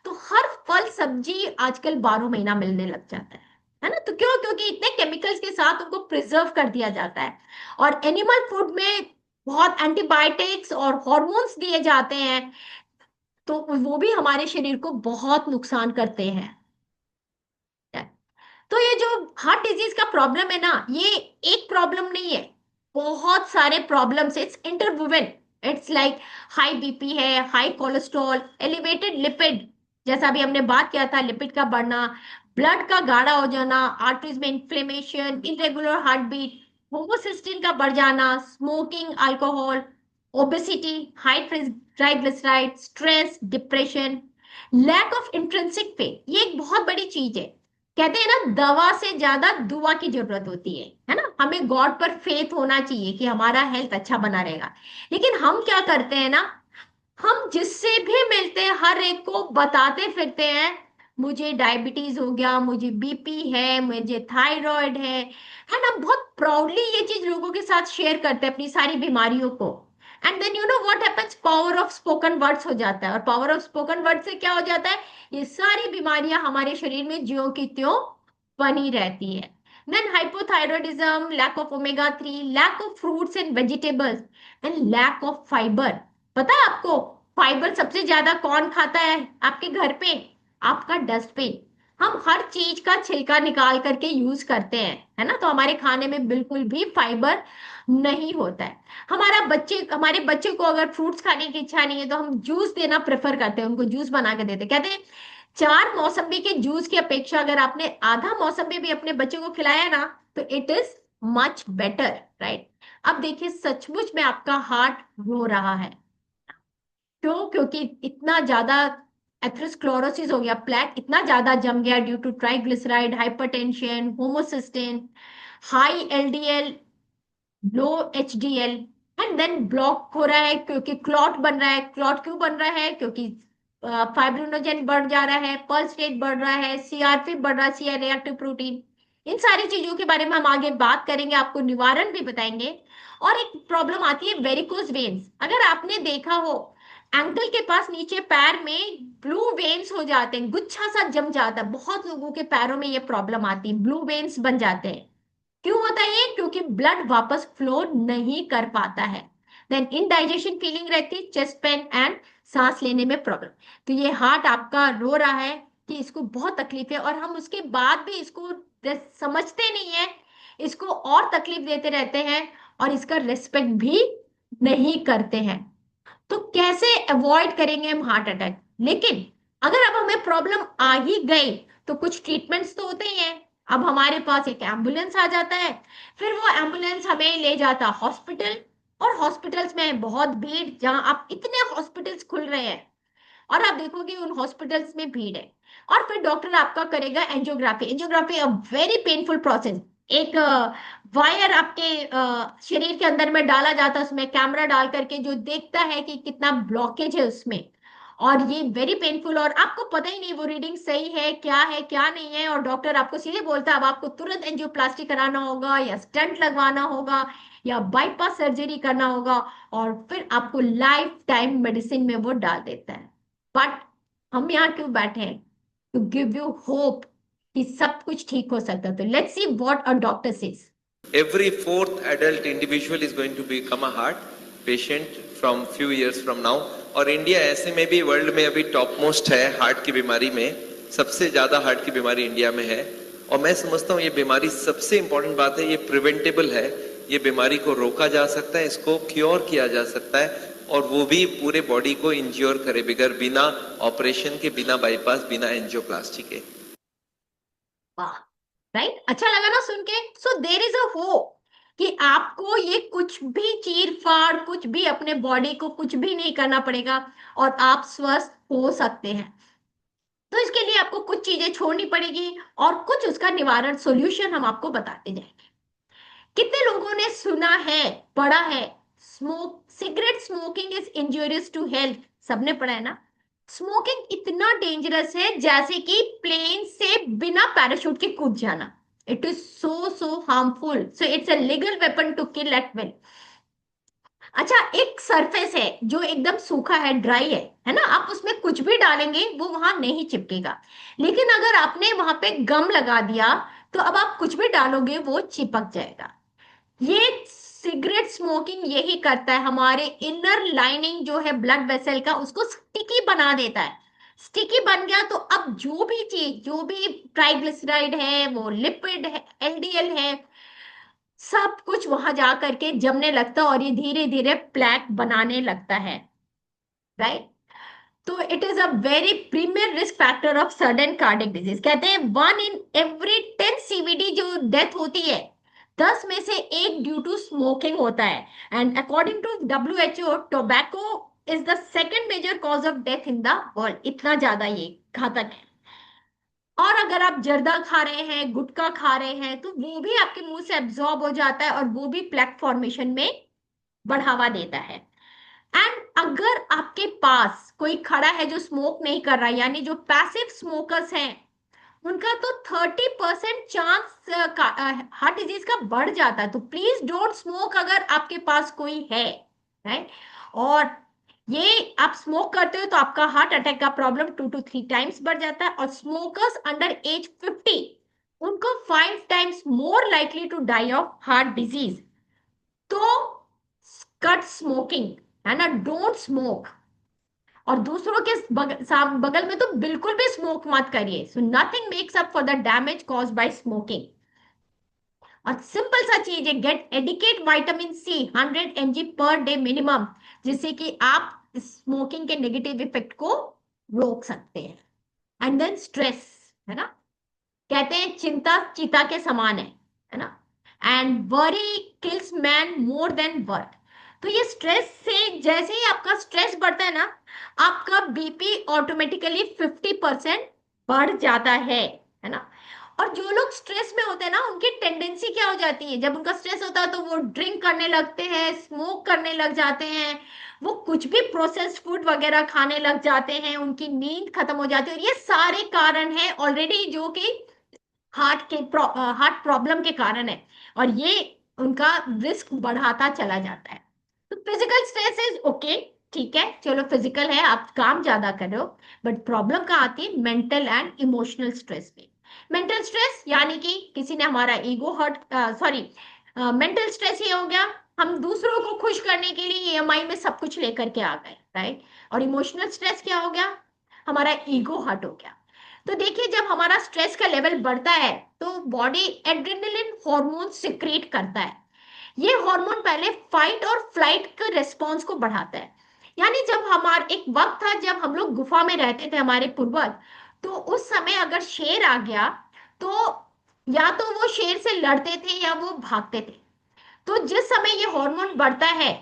तो हर फल सब्जी आजकल 12 महीना मिलने लग जाता है ना। तो क्यों? क्योंकि इतने केमिकल्स के साथ उनको प्रिजर्व कर दिया जाता है। और एनिमल फूड में बहुत एंटीबायोटिक्स और हॉर्मोन्स दिए जाते हैं, तो वो भी हमारे शरीर को बहुत नुकसान करते हैं। तो ये जो हार्ट डिजीज का प्रॉब्लम है ना, ये एक प्रॉब्लम नहीं है, बहुत सारे problems, it's interwoven. It's like high BP है, हाई कोलेस्ट्रॉल, एलिवेटेड लिपिड, जैसा अभी हमने बात किया था, लिपिड का बढ़ना, ब्लड का गाढ़ा हो जाना, आर्टरीज में inflammation, irregular heartbeat, homocysteine का बढ़ जाना, smoking, alcohol, obesity, high triglyceride, stress, depression, lack of intrinsic pay, ये एक बहुत बड़ी चीज है। कहते हैं ना, दवा से ज्यादा दुआ की जरूरत होती है ना। हमें गॉड पर फेथ होना चाहिए कि हमारा हेल्थ अच्छा बना रहेगा। लेकिन हम क्या करते हैं ना, हम जिससे भी मिलते हैं हर एक को बताते फिरते हैं, मुझे डायबिटीज हो गया, मुझे बीपी है, मुझे थायराइड है ना। बहुत प्राउडली ये चीज लोगों के साथ शेयर करते हैं अपनी सारी बीमारियों को। And then you know what happens, power of spoken words हो जाता है। और पावर ऑफ स्पोकन वर्ड से क्या हो जाता है? ये सारी बीमारियां हमारे शरीर में ज्यों की त्यों बनी रहती है। Then hypothyroidism, lack of omega 3, lack of fruits and vegetables, and lack of fibre. पता है आपको, फाइबर सबसे ज्यादा कौन खाता है आपके घर पे? आपका डस्टबिन। हम हर चीज का छिलका निकाल करके यूज करते हैं, है ना। तो हमारे खाने में बिल्कुल भी फाइबर नहीं होता है। हमारे बच्चे को अगर फ्रूट्स खाने की इच्छा नहीं है तो हम जूस देना प्रेफर करते हैं, उनको जूस बना के देते हैं। कहते हैं 4 मौसम्बी के जूस की अपेक्षा अगर आपने आधा मौसम्बी भी अपने बच्चे को खिलाया ना, तो it is much better, right. अब देखिए, सचमुच में आपका हार्ट रो रहा है, क्यों? क्योंकि इतना ज्यादा एथेरोस्क्लेरोसिस हो गया, प्लेक इतना ज्यादा जम गया due to triglyceride, hypertension, homocysteine, high LDL, low HDL, and then block हो रहा है क्योंकि क्लॉट बन रहा है। क्लॉट क्यों बन रहा है? क्योंकि फाइब्रिनोजेन बढ़ जा रहा है, पल्स रेट बढ़ रहा है, सीआरपी बढ़ रहा है, सीआर रिएक्टिव प्रोटीन। इन सारी चीजों के बारे में हम आगे बात करेंगे, आपको निवारण भी बताएंगे। और एक प्रॉब्लम आती है वेरिकोज वेन्स। अगर आपने देखा हो, एंकल के पास नीचे पैर में ब्लू वेन्स हो जाते हैं, गुच्छा सा जम जाता है, बहुत लोगों के पैरों में ये प्रॉब्लम आती है, ब्लू वेन्स बन जाते हैं। क्यों होता है ये? क्योंकि ब्लड वापस फ्लो नहीं कर पाता है। देन इनडाइजेशन फीलिंग रहती है, चेस्ट पेन एंड सांस लेने में प्रॉब्लम। तो ये हार्ट आपका रो रहा है कि इसको बहुत तकलीफ है, और हम उसके बाद भी इसको समझते नहीं है, इसको और तकलीफ देते रहते हैं, और इसका रिस्पेक्ट भी नहीं करते हैं। तो कैसे अवॉइड करेंगे हम हार्ट अटैक? लेकिन अगर अब हमें प्रॉब्लम आ ही गई, तो कुछ ट्रीटमेंट्स तो होते ही हैं। अब हमारे पास एक एम्बुलेंस आ जाता है, फिर वो एम्बुलेंस हमें ले जाता हॉस्पिटल, और हॉस्पिटल्स में बहुत भीड़, जहां आप इतने हॉस्पिटल्स खुल रहे हैं, और आप देखोगे उन हॉस्पिटल्स में भीड़ है। और फिर डॉक्टर आपका करेगा angiography. Angiography a very painful process. एक वायर आपके शरीर के अंदर में डाला जाता है, उसमें कैमरा डाल करके जो देखता है कि कितना ब्लॉकेज है उसमें। और ये वेरी पेनफुल, और आपको पता ही नहीं वो रीडिंग सही है क्या नहीं है, और डॉक्टर आपको सीधे बोलता है अब आपको तुरंत एंजियोप्लास्टी कराना होगा, या स्टंट लगवाना होगा, या बाईपास सर्जरी करना होगा, और फिर आपको लाइफ टाइम मेडिसिन में वो डाल देता है। बट हम यहाँ क्यों बैठे हैं? टू गिव यू होप कि सब कुछ ठीक हो सकता है। तो let's see what a doctor says. Every fourth adult individual is going to become a heart patient from few years from now. और इंडिया ऐसे में भी वर्ल्ड में अभी टॉप मोस्ट है हार्ट की बीमारी में। सबसे ज्यादा हार्ट की बीमारी इंडिया में है। और मैं समझता हूँ ये बीमारी, सबसे इंपॉर्टेंट बात है, ये प्रिवेंटेबल है। ये बीमारी को रोका जा सकता है, इसको क्योर किया जा सकता है, और वो भी पूरे बॉडी को इंज्योर करे बगैर, बिना ऑपरेशन के, बिना बाईपास, बिना एंजियोप्लास्टी के। वाह, राइट, अच्छा लगा ना सुन के? सो देर इज अ होप कि आपको ये कुछ भी चीर फाड़, कुछ भी अपने बॉडी को कुछ भी नहीं करना पड़ेगा, और आप स्वस्थ हो सकते हैं। तो इसके लिए आपको कुछ चीजें छोड़नी पड़ेगी, और कुछ उसका निवारण सॉल्यूशन हम आपको बताते जाएंगे। कितने लोगों ने सुना है, पढ़ा है, cigarette smoking is injurious to health? सबने पढ़ा है ना? स्मोकिंग इतना डेंजरस है जैसे कि प्लेन से बिना पैराशूट के कूद जाना। It is so harmful, so it's a legal weapon to kill at will. अच्छा, एक सरफेस है जो एकदम सूखा है, ड्राई है ना? आप उसमें कुछ भी डालेंगे वो वहां नहीं चिपकेगा। लेकिन अगर आपने वहां पे गम लगा दिया, तो अब आप कुछ भी डालोगे वो चिपक जाएगा। ये सिगरेट स्मोकिंग यही करता है, हमारे इनर लाइनिंग जो है ब्लड वेसल का, उसको स्टिकी बना देता है। स्टिकी बन गया तो अब जो भी चीज, जो भी ट्राइग्लिसराइड है, वो लिपिड है, एलडीएल है, सब कुछ वहां जा करके जमने लगता है, और ये धीरे धीरे प्लेक बनाने लगता है। राइट? तो it is a very premier risk factor of sudden cardiac disease. कहते हैं 1 in every 10 सीवीडी जो डेथ होती है, 10 में से एक ड्यू टू स्मोकिंग होता है। And according to W H O, tobacco is the second major cause of death in the world. इतना ज्यादा ये घातक है। और अगर आप जर्दा खा रहे हैं, गुटखा खा रहे हैं, तो वो भी आपके मुंह से एब्जॉर्ब हो जाता है, और वो भी प्लेक फॉर्मेशन में बढ़ावा देता है। एंड अगर आपके पास कोई खड़ा है जो स्मोक नहीं कर रहा, यानी जो पैसिव स्मोकर्स हैं, उनका तो 30% चांस हार्ट डिजीज का बढ़ जाता है। तो प्लीज डोंट स्मोक अगर आपके पास कोई है। राइट? और ये आप स्मोक करते हो तो आपका हार्ट अटैक का प्रॉब्लम 2 to 3 टाइम्स बढ़ जाता है। और स्मोकर्स अंडर एज 50, उनको 5 times more likely to die of heart disease. तो कट स्मोकिंग, है ना? Don't smoke. और दूसरों के बगल में तो बिल्कुल भी स्मोक मत करिए। So nothing makes up for the damage cause by smoking. और सिंपल सा चीज है, get adequate vitamin C 100 mg per day minimum, जिससे कि आप स्मोकिंग के नेगेटिव इफेक्ट को रोक सकते हैं। एंड देन स्ट्रेस, है ना? कहते हैं चिंता चीता के समान है ना? And worry kills man more than work. तो ये स्ट्रेस से, जैसे ही आपका स्ट्रेस बढ़ता है ना, आपका बीपी ऑटोमेटिकली 50% बढ़ जाता है ना। और जो लोग स्ट्रेस में होते हैं ना, उनकी टेंडेंसी क्या हो जाती है, जब उनका स्ट्रेस होता है तो वो ड्रिंक करने लगते हैं, स्मोक करने लग जाते हैं, वो कुछ भी प्रोसेस्ड फूड वगैरह खाने लग जाते हैं, उनकी नींद खत्म हो जाती है। और ये सारे कारण है ऑलरेडी जो कि हार्ट प्रॉब्लम के कारण है, और ये उनका रिस्क बढ़ाता चला जाता है। तो फिजिकल स्ट्रेस इज ओके, ठीक है, चलो फिजिकल है, आप काम ज्यादा कर रहे हो, बट प्रॉब्लम कहाँ आती है, मेंटल एंड इमोशनल स्ट्रेस में। मेंटल स्ट्रेस यानी कि किसी ने हमारा ego hurt, sorry, mental stress ये हो गया, हम दूसरों को खुश करने के लिए ईएमआई में सब कुछ लेकर के आ गए, राइट। और इमोशनल स्ट्रेस क्या हो गया, हमारा ईगो हर्ट हो गया। तो देखिए, जब हमारा स्ट्रेस का लेवल बढ़ता है तो बॉडी एड्रेनलिन हार्मोन सिक्रेट करता है। ये हार्मोन पहले फाइट और फ्लाइट के रेस्पॉन्स को बढ़ाता है। यानी जब हमारे एक वक्त था जब हम लोग गुफा में रहते थे, हमारे पूर्वज, तो उस समय अगर शेर आ गया तो या तो वो शेर से लड़ते थे या वो भागते थे। तो जिस समय ये हार्मोन बढ़ता है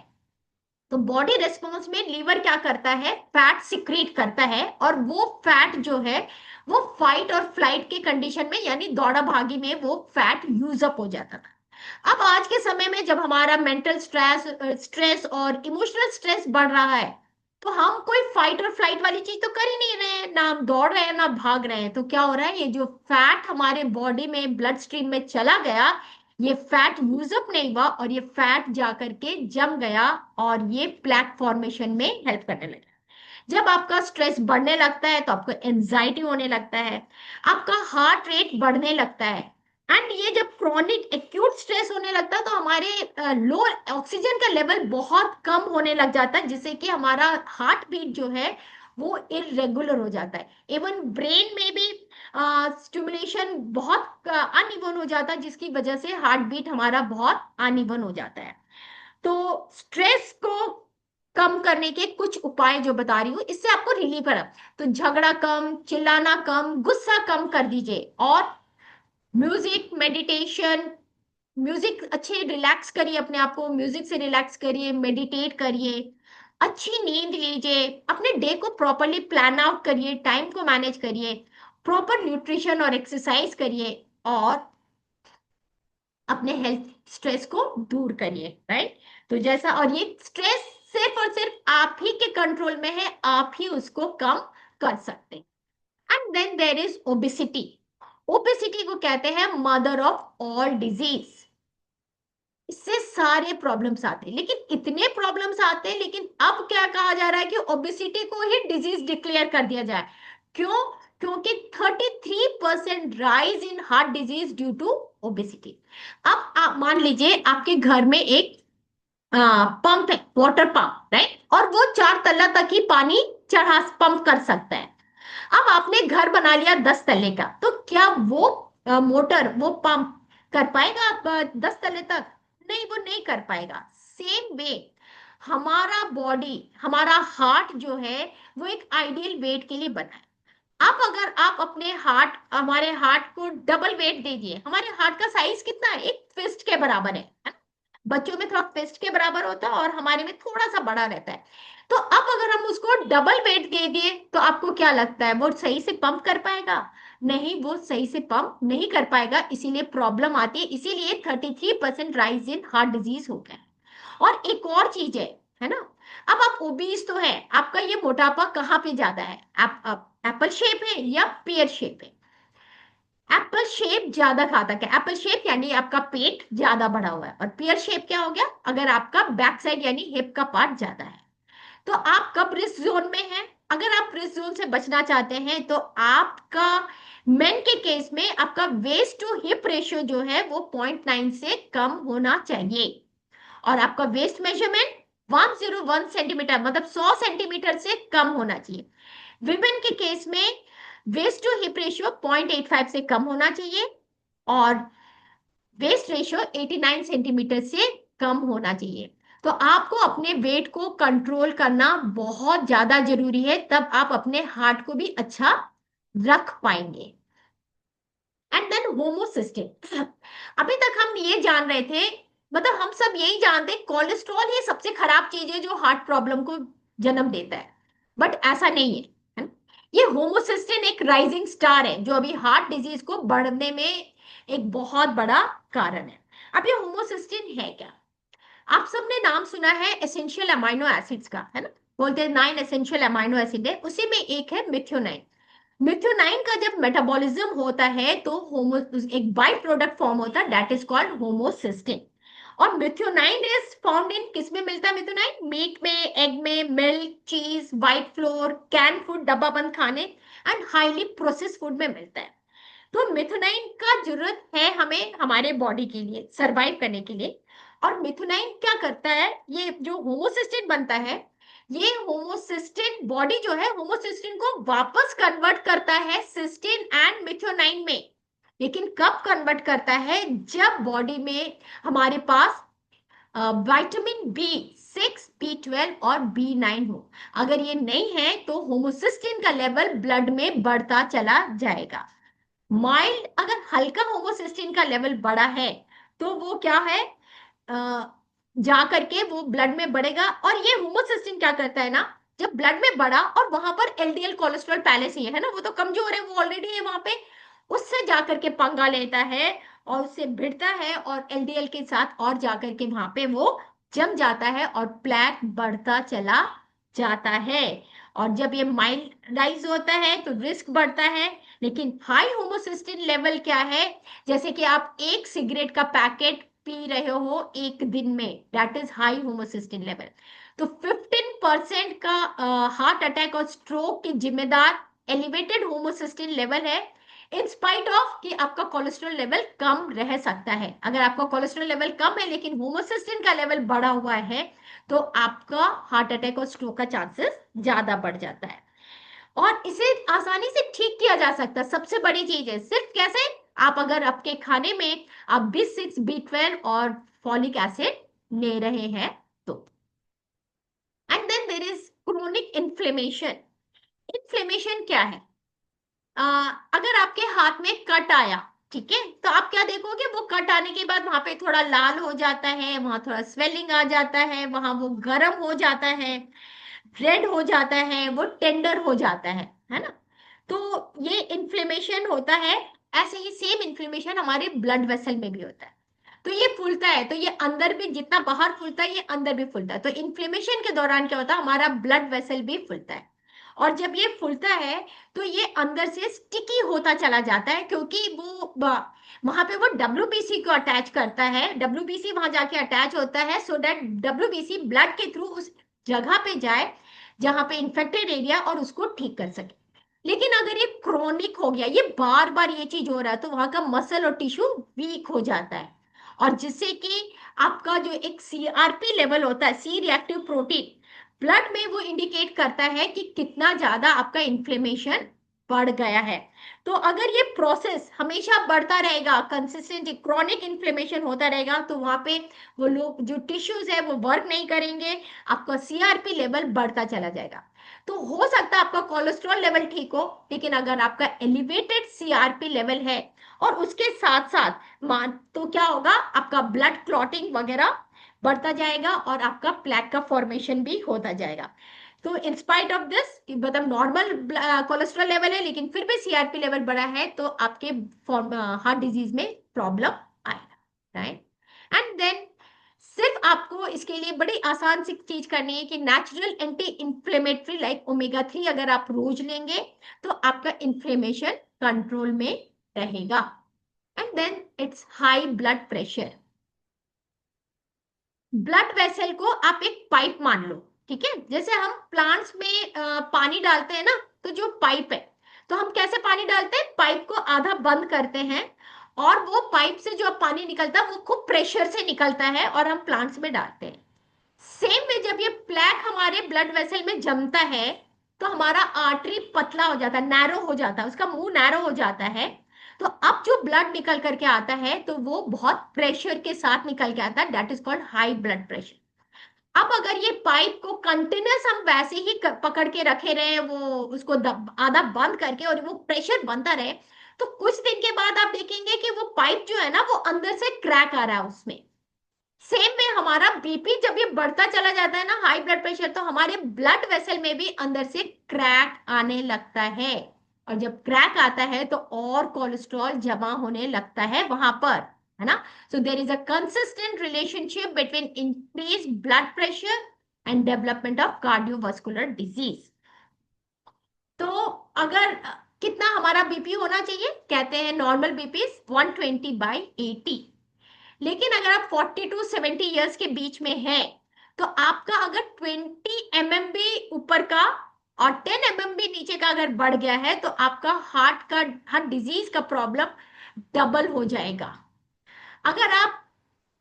तो बॉडी रिस्पॉन्स में लीवर क्या करता है, फैट सिक्रीट करता है, और वो फैट जो है वो फाइट और फ्लाइट के कंडीशन में, यानी दौड़ा भागी में, वो फैट यूज अप हो जाता था। अब आज के समय में जब हमारा मेंटल स्ट्रेस और इमोशनल स्ट्रेस बढ़ रहा है, तो हम कोई फाइट और फ्लाइट वाली चीज तो कर ही नहीं रहे हैं, ना हम दौड़ रहे हैं ना भाग रहे हैं। तो क्या हो रहा है, ये जो फैट हमारे बॉडी में ब्लड स्ट्रीम में चला गया, ये फैट यूजअप नहीं हुआ, और ये फैट जा करके जम गया, और ये प्लैक फॉर्मेशन में हेल्प करने लगा। जब आपका स्ट्रेस बढ़ने लगता है तो आपको एंजाइटी होने लगता है, आपका हार्ट रेट बढ़ने लगता है। एंड ये जब क्रॉनिक एक्यूट स्ट्रेस होने लगता है तो हमारे लो ऑक्सीजन का लेवल बहुत कम होने लग जाता है, जिससे कि हमारा हार्ट बीट जो है वो इरेगुलर हो जाता है। इवन ब्रेन में भी स्टिमुलेशन बहुत अनइवन हो जाता है, जिसकी वजह से हार्ट बीट हमारा बहुत अनइवन हो जाता है। तो स्ट्रेस को कम करने के कुछ उपाय जो बता रही हूँ, इससे आपको रिलीफ करा। तो झगड़ा कम, चिल्लाना कम, गुस्सा कम कर दीजिए, और म्यूजिक, मेडिटेशन, म्यूजिक अच्छे रिलैक्स करिए, अपने आप को म्यूजिक से रिलैक्स करिए, मेडिटेट करिए, अच्छी नींद लीजिए, अपने डे को प्रॉपरली प्लान आउट करिए, टाइम को मैनेज करिए, प्रॉपर न्यूट्रिशन और एक्सरसाइज करिए, और अपने हेल्थ स्ट्रेस को दूर करिए, राइट। तो जैसा, और ये स्ट्रेस सिर्फ और सिर्फ आप ही के कंट्रोल में है, आप ही उसको कम कर सकते हैं। And then there is obesity. Obesity को कहते हैं मदर ऑफ ऑल डिजीज। इससे सारे प्रॉब्लम्स आते हैं, लेकिन इतने प्रॉब्लम्स आते हैं, लेकिन अब क्या कहा जा रहा है कि ओबेसिटी को ही डिजीज डिक्लेयर कर दिया जाए। क्यों? क्योंकि 33% rise in heart disease due to obesity. अब आप मान लीजिए आपके घर में एक पंप है, वाटर पंप, राइट, और वो 4 तल्ला तक ही पानी चढ़ा पंप कर सकता है। अब आपने घर बना लिया 10 तल्ले का, तो क्या वो मोटर, वो पंप कर पाएगा आप 10 तल्ले तक? नहीं, वो नहीं कर पाएगा। सेम वे हमारा बॉडी, हमारा हार्ट जो है वो एक आइडियल वेट के लिए बना है। अब अगर आप अपने हार्ट, हमारे हार्ट को डबल वेट दीजिए, हमारे हार्ट का साइज कितना है, एक फिस्ट के बराबर है ना? बच्चों में थोड़ा फिस्ट के बराबर होता है और हमारे में थोड़ा सा बड़ा रहता है। तो अब अगर हम उसको डबल वेट दे दिए तो आपको क्या लगता है, वो सही से पंप कर पाएगा? नहीं, वो सही से पंप नहीं कर पाएगा, इसीलिए प्रॉब्लम आती है, इसीलिए 33% राइज इन हार्ट डिजीज हो गया है। और एक और चीज है ना, अब आप ओबीस तो है, आपका ये मोटापा कहाँ पे ज्यादा है, आप एप्पल शेप है या पेयर शेप है? एप्पल शेप ज्यादा खाता है, एप्पल शेप यानी आपका पेट ज्यादा बढ़ा हुआ है, और पेयर शेप क्या हो गया, अगर आपका बैक साइड यानी हिप का पार्ट ज्यादा है। तो आप कब रिस्क जोन में हैं? अगर आप रिस्क जोन से बचना चाहते हैं तो आपका मेन के केस में आपका वेस्ट टू हिप रेशियो जो है वो 0.9 से कम होना चाहिए, और आपका वेस्ट मेजरमेंट 101 सेंटीमीटर, मतलब 100 सेंटीमीटर से कम होना चाहिए। विमेन के केस में वेस्ट टू हिप रेशियो 0.85 से कम होना चाहिए, और वेस्ट रेशियो 89 सेंटीमीटर से कम होना चाहिए। तो आपको अपने वेट को कंट्रोल करना बहुत ज्यादा जरूरी है, तब आप अपने हार्ट को भी अच्छा रख पाएंगे। And then homocysteine. अभी तक हम ये जान रहे थे मतलब हम सब यही जानते हैं कोलेस्ट्रॉल ये सबसे खराब चीज है जो हार्ट प्रॉब्लम को जन्म देता है, बट ऐसा नहीं है ना? ये होमोसिस्टिन एक राइजिंग स्टार है जो अभी हार्ट डिजीज को बढ़ने में एक बहुत बड़ा कारण है। अब ये होमोसिस्टिन है क्या? आप सबने नाम सुना है एसेंशियल अमाइनो एसिड्स का, है ना? बोलते हैं 9 एसेंशियल अमाइनो एसिड है, उसी में एक है मिथ्योनाइन। मिथ्योनाइन का जब मेटाबॉलिज्म होता है तो होमो एक बाई प्रोडक्ट फॉर्म होता है, दैट इज कॉल्ड होमोसिस्टिन। और मिथ्योनाइन इज फाउंड इन किस में मिलता है? मिथ्योनाइन मीट में, एग में, मिल्क, चीज, व्हाइट फ्लोर, कैन फूड, डब्बा बंद खाने एंड हाईली प्रोसेस्ड फूड में मिलता है। तो मिथुनाइन का जरूरत है हमें हमारे बॉडी के लिए सरवाइव करने के लिए। और मिथुनाइन क्या करता है? ये जो होमोसिस्टिन बनता है, ये होमोसिस्टिन बॉडी जो है होमोसिस्टिन को वापस कन्वर्ट करता है सिस्टिन एंड मिथ्योनाइन में। लेकिन कब कन्वर्ट करता है? जब बॉडी में हमारे पास विटामिन B6, B12 और B9 हो। अगर ये नहीं है तो होमोसिस्टिन का लेवल ब्लड में बढ़ता चला जाएगा। माइल्ड, अगर हल्का होमोसिस्टिन का लेवल बड़ा है तो वो क्या है, जा करके वो ब्लड में बढ़ेगा। और ये होमोसिस्टिन क्या करता है ना, जब ब्लड में बढ़ा और वहां पर एलडीएल कोलेस्ट्रॉल पहले से ही है ना, वो तो कमजोर है, वो ऑलरेडी है वहां पे, उससे जाकर के पंगा लेता है और उससे भिड़ता है और एलडीएल के साथ और जाकर के वहां पे वो जम जाता है और प्लेक बढ़ता चला जाता है। और जब ये माइल्डाइज होता है तो रिस्क बढ़ता है। लेकिन हाई होमोसिस्टिन लेवल क्या है? जैसे कि आप एक सिगरेट का पैकेट पी रहे हो एक दिन में, that is high homocysteine level. तो 15% का हार्ट अटैक और स्ट्रोक की जिम्मेदार एलिवेटेड होमोसिस्टिन लेवल है। इन स्पाइट ऑफ कि आपका कोलेस्ट्रॉल लेवल कम रह सकता है। अगर आपका कोलेस्ट्रॉल लेवल कम है लेकिन होमोसिस्टिन का लेवल बढ़ा हुआ है तो आपका हार्ट अटैक और स्ट्रोक का चांसेस ज्यादा बढ़ जाता है। और इसे आसानी से ठीक किया जा सकता है। सबसे बड़ी चीज है सिर्फ कैसे, आप अगर आपके खाने में आप B6, B12 और फॉलिक एसिड ले रहे हैं तो। And then there is chronic inflammation. Inflammation क्या है? आ, अगर आपके हाथ में कट आया, ठीक है, तो आप क्या देखोगे, वो कट आने के बाद वहां पे थोड़ा लाल हो जाता है, वहां थोड़ा स्वेलिंग आ जाता है, वहां वो गर्म हो जाता है, रेड हो जाता है, वो टेंडर हो जाता है ना? तो ये इन्फ्लेमेशन होता है। ऐसे ही सेम इन्फ्लेमेशन हमारे ब्लड वेसल में भी होता है। तो ये फूलता है, तो ये अंदर भी जितना बाहर फूलता है ये अंदर भी फूलता है। तो इन्फ्लेमेशन के दौरान क्या होता है, हमारा ब्लड वेसल भी फूलता है। और जब ये फूलता है तो ये अंदर से स्टिकी होता चला जाता है, क्योंकि वो वहां पे वो डब्ल्यूबीसी को अटैच करता है, डब्ल्यूबीसी वहां जाके अटैच होता है सो दैट डब्ल्यूबीसी ब्लड के थ्रू उस जगह पे जाए जहां पे इंफेक्टेड एरिया और उसको ठीक कर सके। लेकिन अगर ये क्रोनिक हो गया, ये बार बार ये चीज हो रहा है, तो वहां का मसल और टिश्यू वीक हो जाता है। और जिससे कि आपका जो एक सीआरपी लेवल होता है, सी रिएक्टिव प्रोटीन, ब्लड में वो इंडिकेट करता है कि कितना ज्यादा आपका इन्फ्लेमेशन बढ़ गया है। तो अगर ये प्रोसेस हमेशा बढ़ता रहेगा, कंसिस्टेंट क्रॉनिक इन्फ्लेमेशन होता रहेगा, तो वहां पे वो लोग जो टिश्यूज है वो वर्क नहीं करेंगे, आपका सीआरपी लेवल बढ़ता चला जाएगा। तो हो सकता है आपका कोलेस्ट्रॉल लेवल ठीक हो, लेकिन अगर आपका एलिवेटेड सीआरपी लेवल है और उसके साथ साथ मान, तो क्या होगा, आपका ब्लड क्लॉटिंग वगैरह बढ़ता जाएगा और आपका प्लेक का फॉर्मेशन भी होता जाएगा। तो इंस्पाइट ऑफ दिस, मतलब नॉर्मल कोलेस्ट्रॉल लेवल है लेकिन फिर भी सीआरपी लेवल बढ़ा है, तो आपके हार्ट डिजीज में प्रॉब्लम आएगा, राइट? एंड देन सिर्फ आपको इसके लिए बड़ी आसान सी चीज करनी है कि natural anti inflammatory like omega 3 अगर आप रोज लेंगे तो आपका इन्फ्लेमेशन कंट्रोल में रहेगा। And then it's high blood pressure. Blood vessel को आप एक पाइप मान लो, ठीक है? जैसे हम प्लांट्स में पानी डालते हैं ना, तो जो पाइप है, तो हम कैसे पानी डालते हैं, पाइप को आधा बंद करते हैं और वो पाइप से जो पानी निकलता है वो खूब प्रेशर से निकलता है और हम प्लांट्स में डालते हैं। सेम में जब ये प्लेक हमारे ब्लड वेसल में जमता है तो हमारा आर्टरी पतला हो जाता है, नैरो हो जाता है, उसका मुंह नैरो हो जाता है। तो अब जो ब्लड निकल करके आता है तो वो बहुत प्रेशर के साथ निकल के आता है, that is called high blood pressure. अब अगर ये पाइप को कंटिन्यूस हम वैसे ही पकड़ के रखे रहे, वो उसको आधा बंद करके और वो प्रेशर बनता रहे, तो कुछ दिन के बाद आप देखेंगे कि वो पाइप जो है ना वो अंदर से क्रैक आ रहा है उसमें। सेम में हमारा बीपी जब ये बढ़ता चला जाता है ना, हाई ब्लड प्रेशर, तो हमारे ब्लड वेसल में भी अंदर से क्रैक आने लगता है। और जब क्रैक आता है तो और कोलेस्ट्रॉल जमा होने लगता है वहां पर, है ना। So there is a consistent relationship between increase blood pressure and development of cardiovascular disease. तो अगर कितना हमारा बीपी होना चाहिए, कहते हैं नॉर्मल बीपी 120/80। लेकिन अगर आप 40 to 70 ईयर्स के बीच में है, तो आपका अगर 20 mm भी ऊपर का और 10 mm भी नीचे का अगर बढ़ गया है, तो आपका हार्ट डिजीज का प्रॉब्लम डबल हो जाएगा। अगर आप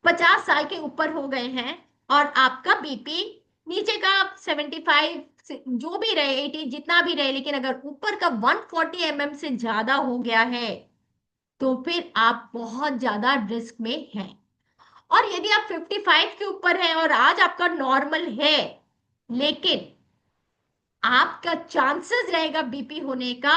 50 साल के ऊपर हो गए हैं और आपका बीपी नीचे का 75 जो भी रहे, 80 जितना भी रहे, लेकिन अगर ऊपर का 140 mm से ज्यादा हो गया है, तो फिर आप बहुत ज्यादा रिस्क में हैं। और यदि आप 55 के ऊपर हैं और आज आपका नॉर्मल है, लेकिन आपका चांसेस रहेगा बीपी होने का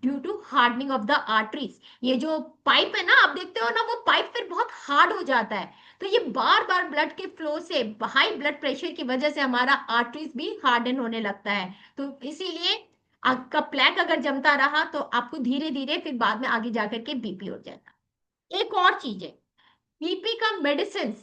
due to hardening of the arteries. ये जो पाइप है ना, आप देखते हो ना, वो पाइप फिर बहुत हार्ड हो जाता है। तो ये बार बार ब्लड के फ्लो से, हाई ब्लड प्रेशर की वजह से हमारा आर्टरीज भी हार्डन होने लगता है। तो इसीलिए आपका प्लैक अगर जमता रहा तो आपको धीरे धीरे फिर बाद में आगे जाकर के बीपी हो जाएगा। एक और चीज है, बीपी का मेडिसिन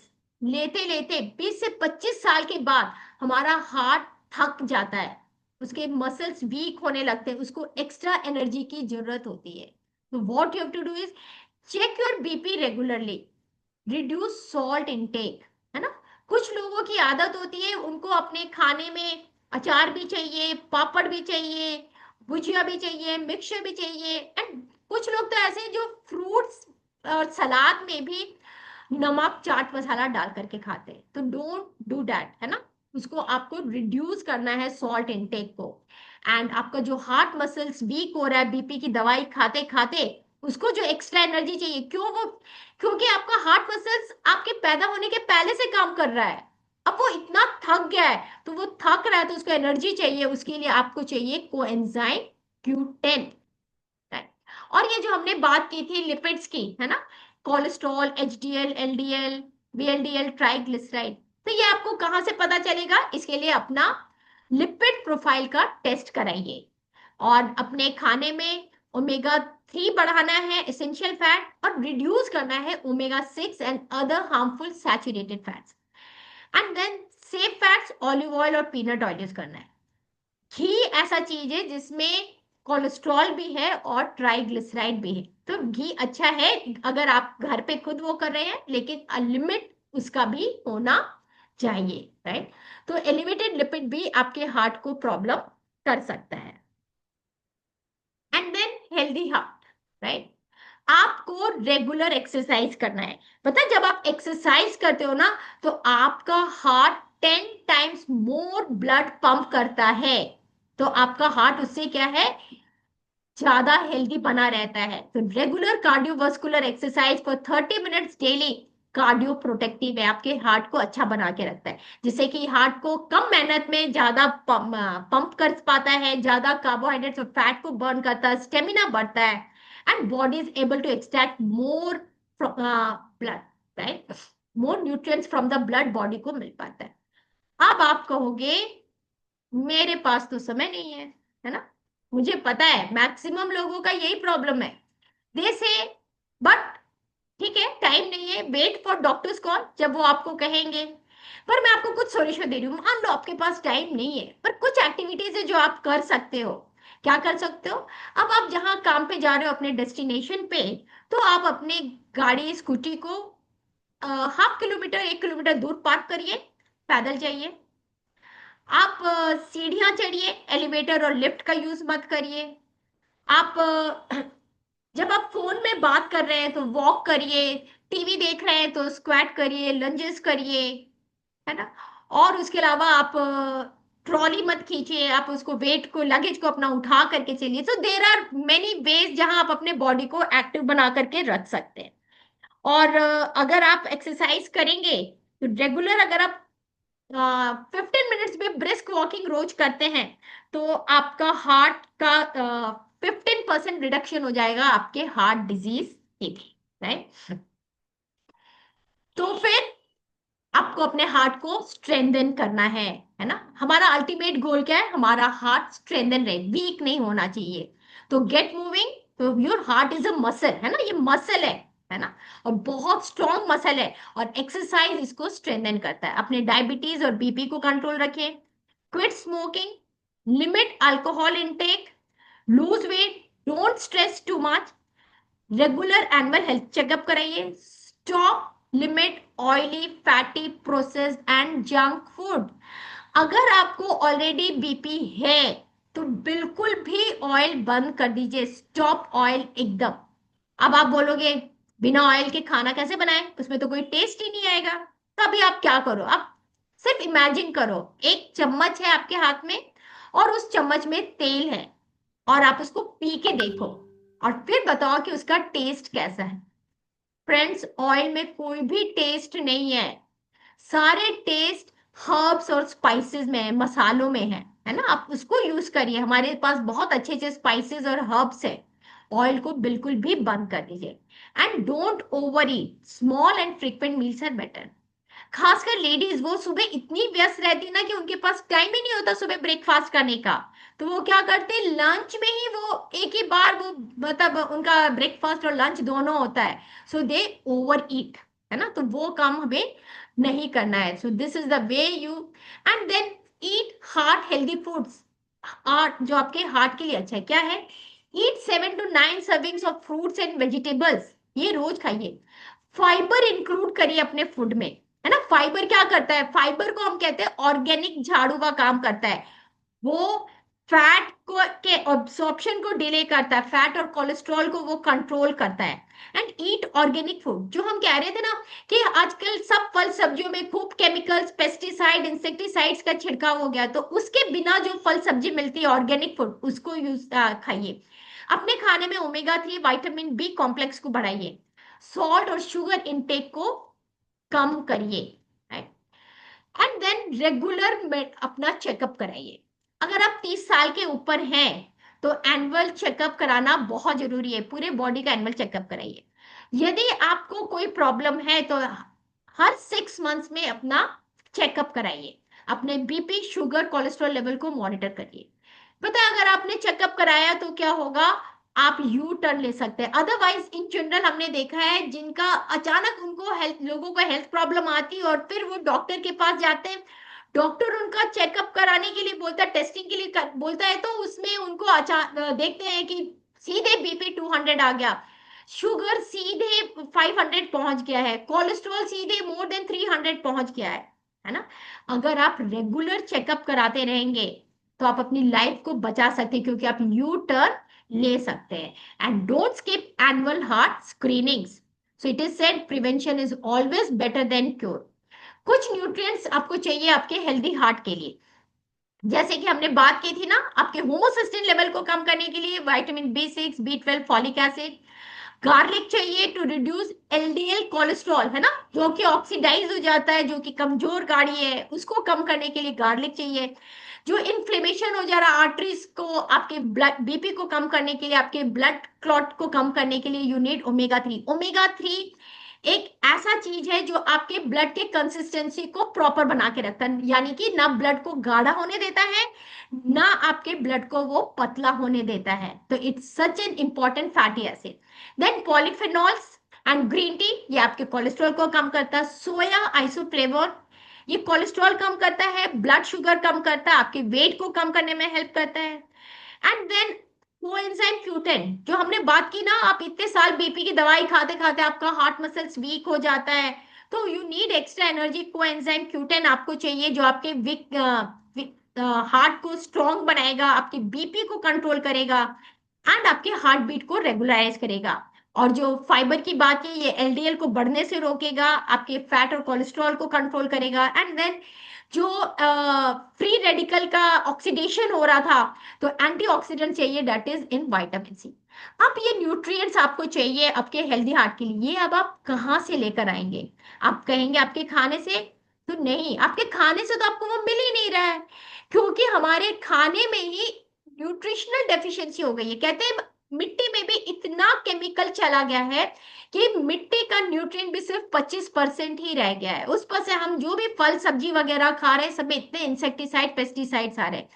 लेते लेते 20 से 25 साल के बाद हमारा हार्ट थक जाता है, उसके मसल्स वीक होने लगते हैं, उसको एक्स्ट्रा एनर्जी की जरूरत होती है। तो what you have to do is check your BP regularly, reduce salt intake, है ना। कुछ लोगों की आदत होती है, उनको अपने खाने में अचार भी चाहिए, पापड़ भी चाहिए, भुजिया भी चाहिए, मिक्सचर भी चाहिए। एंड कुछ लोग तो ऐसे हैं जो फ्रूट्स और सलाद में भी नमक चाट मसाला डाल करके खाते हैं। तो डोंट डू दैट, है ना। उसको आपको रिड्यूस करना है सॉल्ट इनटेक को। एंड आपका जो हार्ट मसल्स वीक हो रहा है बीपी की दवाई खाते खाते, उसको जो एक्स्ट्रा एनर्जी चाहिए, क्यों वो, क्योंकि आपका हार्ट मसल्स आपके पैदा होने के पहले से काम कर रहा है। अब वो इतना थक गया है, तो वो थक रहा है, तो उसको एनर्जी चाहिए, उसके लिए आपको चाहिए कोएंजाइम Q10। राइट। और ये जो हमने बात की थी लिपिड्स की, है ना, cholesterol, HDL, LDL, VLDL, triglyceride, तो ये आपको कहाँ से पता चलेगा? इसके लिए अपना लिपिड प्रोफाइल का टेस्ट कराइए। और अपने खाने में ओमेगा 3 बढ़ाना है, एसेंशियल फैट, और रिड्यूस करना है omega 6 and other harmful saturated fats. And then safe fats, olive oil और पीनट ऑयल यूज करना है। घी ऐसा चीज है जिसमें कोलेस्ट्रॉल भी है और ट्राइग्लिसराइड भी है, तो घी अच्छा है अगर आप घर पे खुद वो कर रहे हैं, लेकिन लिमिट उसका भी होना चाहिए। राइट। तो एलिवेटेड लिपिड भी आपके हार्ट को प्रॉब्लम कर सकता है। And then healthy heart. Right. आपको रेगुलर एक्सरसाइज करना है। पता है, जब आप एक्सरसाइज करते हो ना, तो आपका heart 10 times more blood pump करता है। तो आपका हार्ट उससे क्या है, ज्यादा हेल्दी बना रहता है। तो regular cardiovascular exercise for 30 minutes daily cardio protective है, आपके हार्ट को अच्छा बना के रखता है, जिससे कि हार्ट को कम मेहनत में ज्यादा पंप कर पाता है, ज्यादा कार्बोहाइड्रेट्स और फैट को बर्न करता है, स्टेमिना बढ़ता है, and body is able to extract more blood, right, more nutrients from the blood, body को मिल पाता है। अब आप कहोगे मेरे पास तो समय नहीं है ना। मुझे पता है मैक्सिमम लोगों का यही प्रॉब्लम है, दे से, बट ठीक है, टाइम नहीं है, वेट फॉर डॉक्टर्स कॉल, जब वो आपको कहेंगे। पर मैं आपको कुछ सॉल्यूशन दे रही हूँ। मान लो आपके पास टाइम नहीं है, पर कुछ एक्टिविटीज है जो आप कर सकते हो। क्या कर सकते हो? अब आप जहाँ काम पे जा रहे हो अपने डेस्टिनेशन पे, तो आप अपने गाड़ी स्कूटी को हाफ किलोमीटर 1 किलोमीटर दूर पार्क करिए, पैदल जाइए। आप सीढ़ियां चढ़िए, एलिवेटर और लिफ्ट का यूज मत करिए। आप जब आप फोन में बात कर रहे हैं तो वॉक करिए, टीवी देख रहे हैं तो स्क्वाट करिए, लंजेस करिए, है ना। और उसके अलावा आप ट्रॉली मत खींचिए, आप उसको वेट को, लगेज को अपना उठा करके चलिए। सो देर आर मेनी वेज जहां आप अपने बॉडी को एक्टिव बना करके रख सकते हैं। और अगर आप एक्सरसाइज करेंगे तो रेगुलर, अगर आप 15 मिनट्स में ब्रिस्क वॉकिंग रोज करते हैं, तो आपका हार्ट का 15% रिडक्शन हो जाएगा आपके हार्ट डिजीज के भी। राइट। तो फिर आपको अपने हार्ट को स्ट्रेंथन करना है ना। हमारा अल्टीमेट गोल क्या है, हमारा हार्ट स्ट्रेंथन रहे, वीक नहीं होना चाहिए। तो गेट मूविंग। तो your heart is a muscle, है ना, ये मसल है ना, और बहुत स्ट्रॉन्ग मसल है। और एक्सरसाइज इसको स्ट्रेंथन करता है। अपने डायबिटीज और बीपी को कंट्रोल रखें, quit smoking, limit alcohol intake, lose weight, don't stress too much, regular annual health checkup कराइए, stop limit oily fatty processed and junk food. अगर आपको ऑलरेडी बीपी है तो बिल्कुल भी ऑयल बंद कर दीजिए, स्टॉप ऑयल एकदम। अब आप बोलोगे बिना ऑयल के खाना कैसे बनाए, उसमें तो कोई टेस्ट ही नहीं आएगा। तो अभी आप क्या करो, आप सिर्फ इमेजिन करो, एक चम्मच है आपके हाथ में और उस चम्मच में तेल है, और आप उसको पी के देखो और फिर बताओ कि उसका टेस्ट कैसा है। फ्रेंड्स, ऑयल में कोई भी टेस्ट नहीं है, सारे टेस्ट हर्ब्स और स्पाइसेस में है, मसालों में है ना। आप उसको यूज करिए, हमारे पास बहुत अच्छे अच्छे स्पाइसेस और हर्ब्स है। ऑयल को बिल्कुल भी बंद कर दीजिए। And don't over eat, small and frequent meals are better. खासकर लेडीज, वो सुबह इतनी व्यस्त रहती ना कि उनके पास टाइम ही नहीं होता सुबह ब्रेकफास्ट करने का। तो वो क्या करते, लंच में ही वो एक ही बार वो, मतलब उनका ब्रेकफास्ट और लंच दोनों होता है। सो दे ओवर ईट, है ना। तो वो काम हमें नहीं करना है। So this is the way you, and then eat heart healthy foods. Heart जो आपके हार्ट के लिए अच्छा है क्या है, eat 7 to 9 servings of fruits and vegetables, ये रोज खाइए। फाइबर इंक्लूड करिए अपने फूड में, है ना। फाइबर क्या करता है, फाइबर को हम कहते हैं ऑर्गेनिक झाड़ू का काम करता है। वो फैट को के ऑब्सॉर्प्शन को डिले करता है, फैट और कोलेस्ट्रॉल को वो कंट्रोल करता है। एंड ईट ऑर्गेनिक फूड, जो हम कह रहे थे ना कि आजकल सब फल सब्जियों में खूब केमिकल्स, पेस्टिसाइड, इंसेक्टिसाइड्स का छिड़काव हो गया, तो उसके बिना जो फल सब्जी मिलती है ऑर्गेनिक फूड, उसको यूज खाइए। अपने खाने में ओमेगा 3 विटामिन बी कॉम्प्लेक्स को बढ़ाइए। सॉल्ट और शुगर इनटेक को कम करिए। एंड देन रेगुलर अपना चेकअप कराइए। अगर आप 30 साल के ऊपर हैं तो एनुअल चेकअप कराना बहुत जरूरी है, पूरे बॉडी का एनुअल चेकअप कराइए। यदि आपको कोई प्रॉब्लम है तो हर 6 मंथ्स में अपना चेकअप कराइए। अपने बीपी, शुगर, कोलेस्ट्रॉल लेवल को मॉनिटर करिए। पता है, अगर आपने चेकअप कराया तो क्या होगा, आप यू टर्न ले सकते हैं। अदरवाइज इन जनरल हमने देखा है जिनका अचानक उनको हेल्थ, लोगों को हेल्थ प्रॉब्लम आती है और फिर वो डॉक्टर के पास जाते हैं, डॉक्टर उनका चेकअप कराने के लिए बोलता है, टेस्टिंग के लिए बोलता है, तो उसमें उनको देखते हैं कि सीधे बीपी 200 आ गया, शुगर सीधे 500 पहुंच गया है, कोलेस्ट्रॉल सीधे मोर देन 300 पहुंच गया है ना। अगर आप रेगुलर चेकअप कराते रहेंगे तो आप अपनी लाइफ को बचा सकते हैं, क्योंकि आप यू टर्न ले सकते हैं। And don't skip annual heart screenings. So it is said prevention is always better than cure. कुछ न्यूट्रिएंट्स आपको चाहिए आपके हेल्दी हार्ट के लिए, जैसे कि हमने बात की थी ना, आपके होमोसिस्टिन लेवल को कम करने के लिए vitamin B6, B12, folic acid. Garlic चाहिए टू रिड्यूस एलडीएल कोलेस्ट्रॉल, है ना, जो कि ऑक्सीडाइज हो जाता है, जो कि कमजोर गाड़ी है, उसको कम करने के लिए गार्लिक चाहिए। जो इन्फ्लेमेशन हो जा रहा आर्टरीज को, आपके ब्लड बीपी को कम करने के लिए, आपके ब्लड क्लॉट को कम करने के लिए यू नीड ओमेगा 3। ओमेगा 3 एक ऐसा चीज है जो आपके ब्लड के कंसिस्टेंसी को प्रॉपर बना के रखता है, यानी कि ना ब्लड को गाढ़ा होने देता है, ना आपके ब्लड को वो पतला होने देता है। तो it's such an important fatty acid. Then polyphenols and green tea, ये आपके कोलेस्ट्रॉल को कम करता है। सोया आइसोफ्लेवोन, ये कोलेस्ट्रॉल कम करता है, ब्लड शुगर कम करता है, आपके वेट को कम करने में हेल्प करता है। एंड देन कोएंजाइम Q10, जो हमने बात की ना, आप इतने साल बीपी की दवाई खाते खाते आपका हार्ट मसल्स वीक हो जाता है, तो you need extra energy. Coenzyme Q10 आपको चाहिए, जो आपके हार्ट को स्ट्रॉन्ग बनाएगा, आपके बीपी को कंट्रोल करेगा एंड आपके हार्ट बीट को रेगुलराइज करेगा। और जो फाइबर की बात है, ये एलडीएल को बढ़ने से रोकेगा, आपके फैट और कोलेस्ट्रॉल को कंट्रोल करेगा। एंड देन जो फ्री रेडिकल का ऑक्सीडेशन हो रहा था, तो एंटीऑक्सीडेंट चाहिए, that is in vitamin C। अब ये न्यूट्रिएंट्स आपको चाहिए आपके हेल्दी हार्ट के लिए, ये अब आप कहाँ से लेकर आएंगे। आप कहेंगे आपके खाने से, तो नहीं, आपके खाने से तो आपको वो मिल ही नहीं रहा है, क्योंकि हमारे खाने में ही न्यूट्रिशनल डेफिशिएंसी हो गई है। कहते हैं मिट्टी में भी इतना केमिकल चला गया है कि मिट्टी का न्यूट्रिएंट भी सिर्फ 25% ही रह गया है। उस पर से हम जो भी फल सब्जी वगैरह खा रहे हैं सब में इतने इंसेक्टिसाइड पेस्टिसाइड्स आ रहे हैं।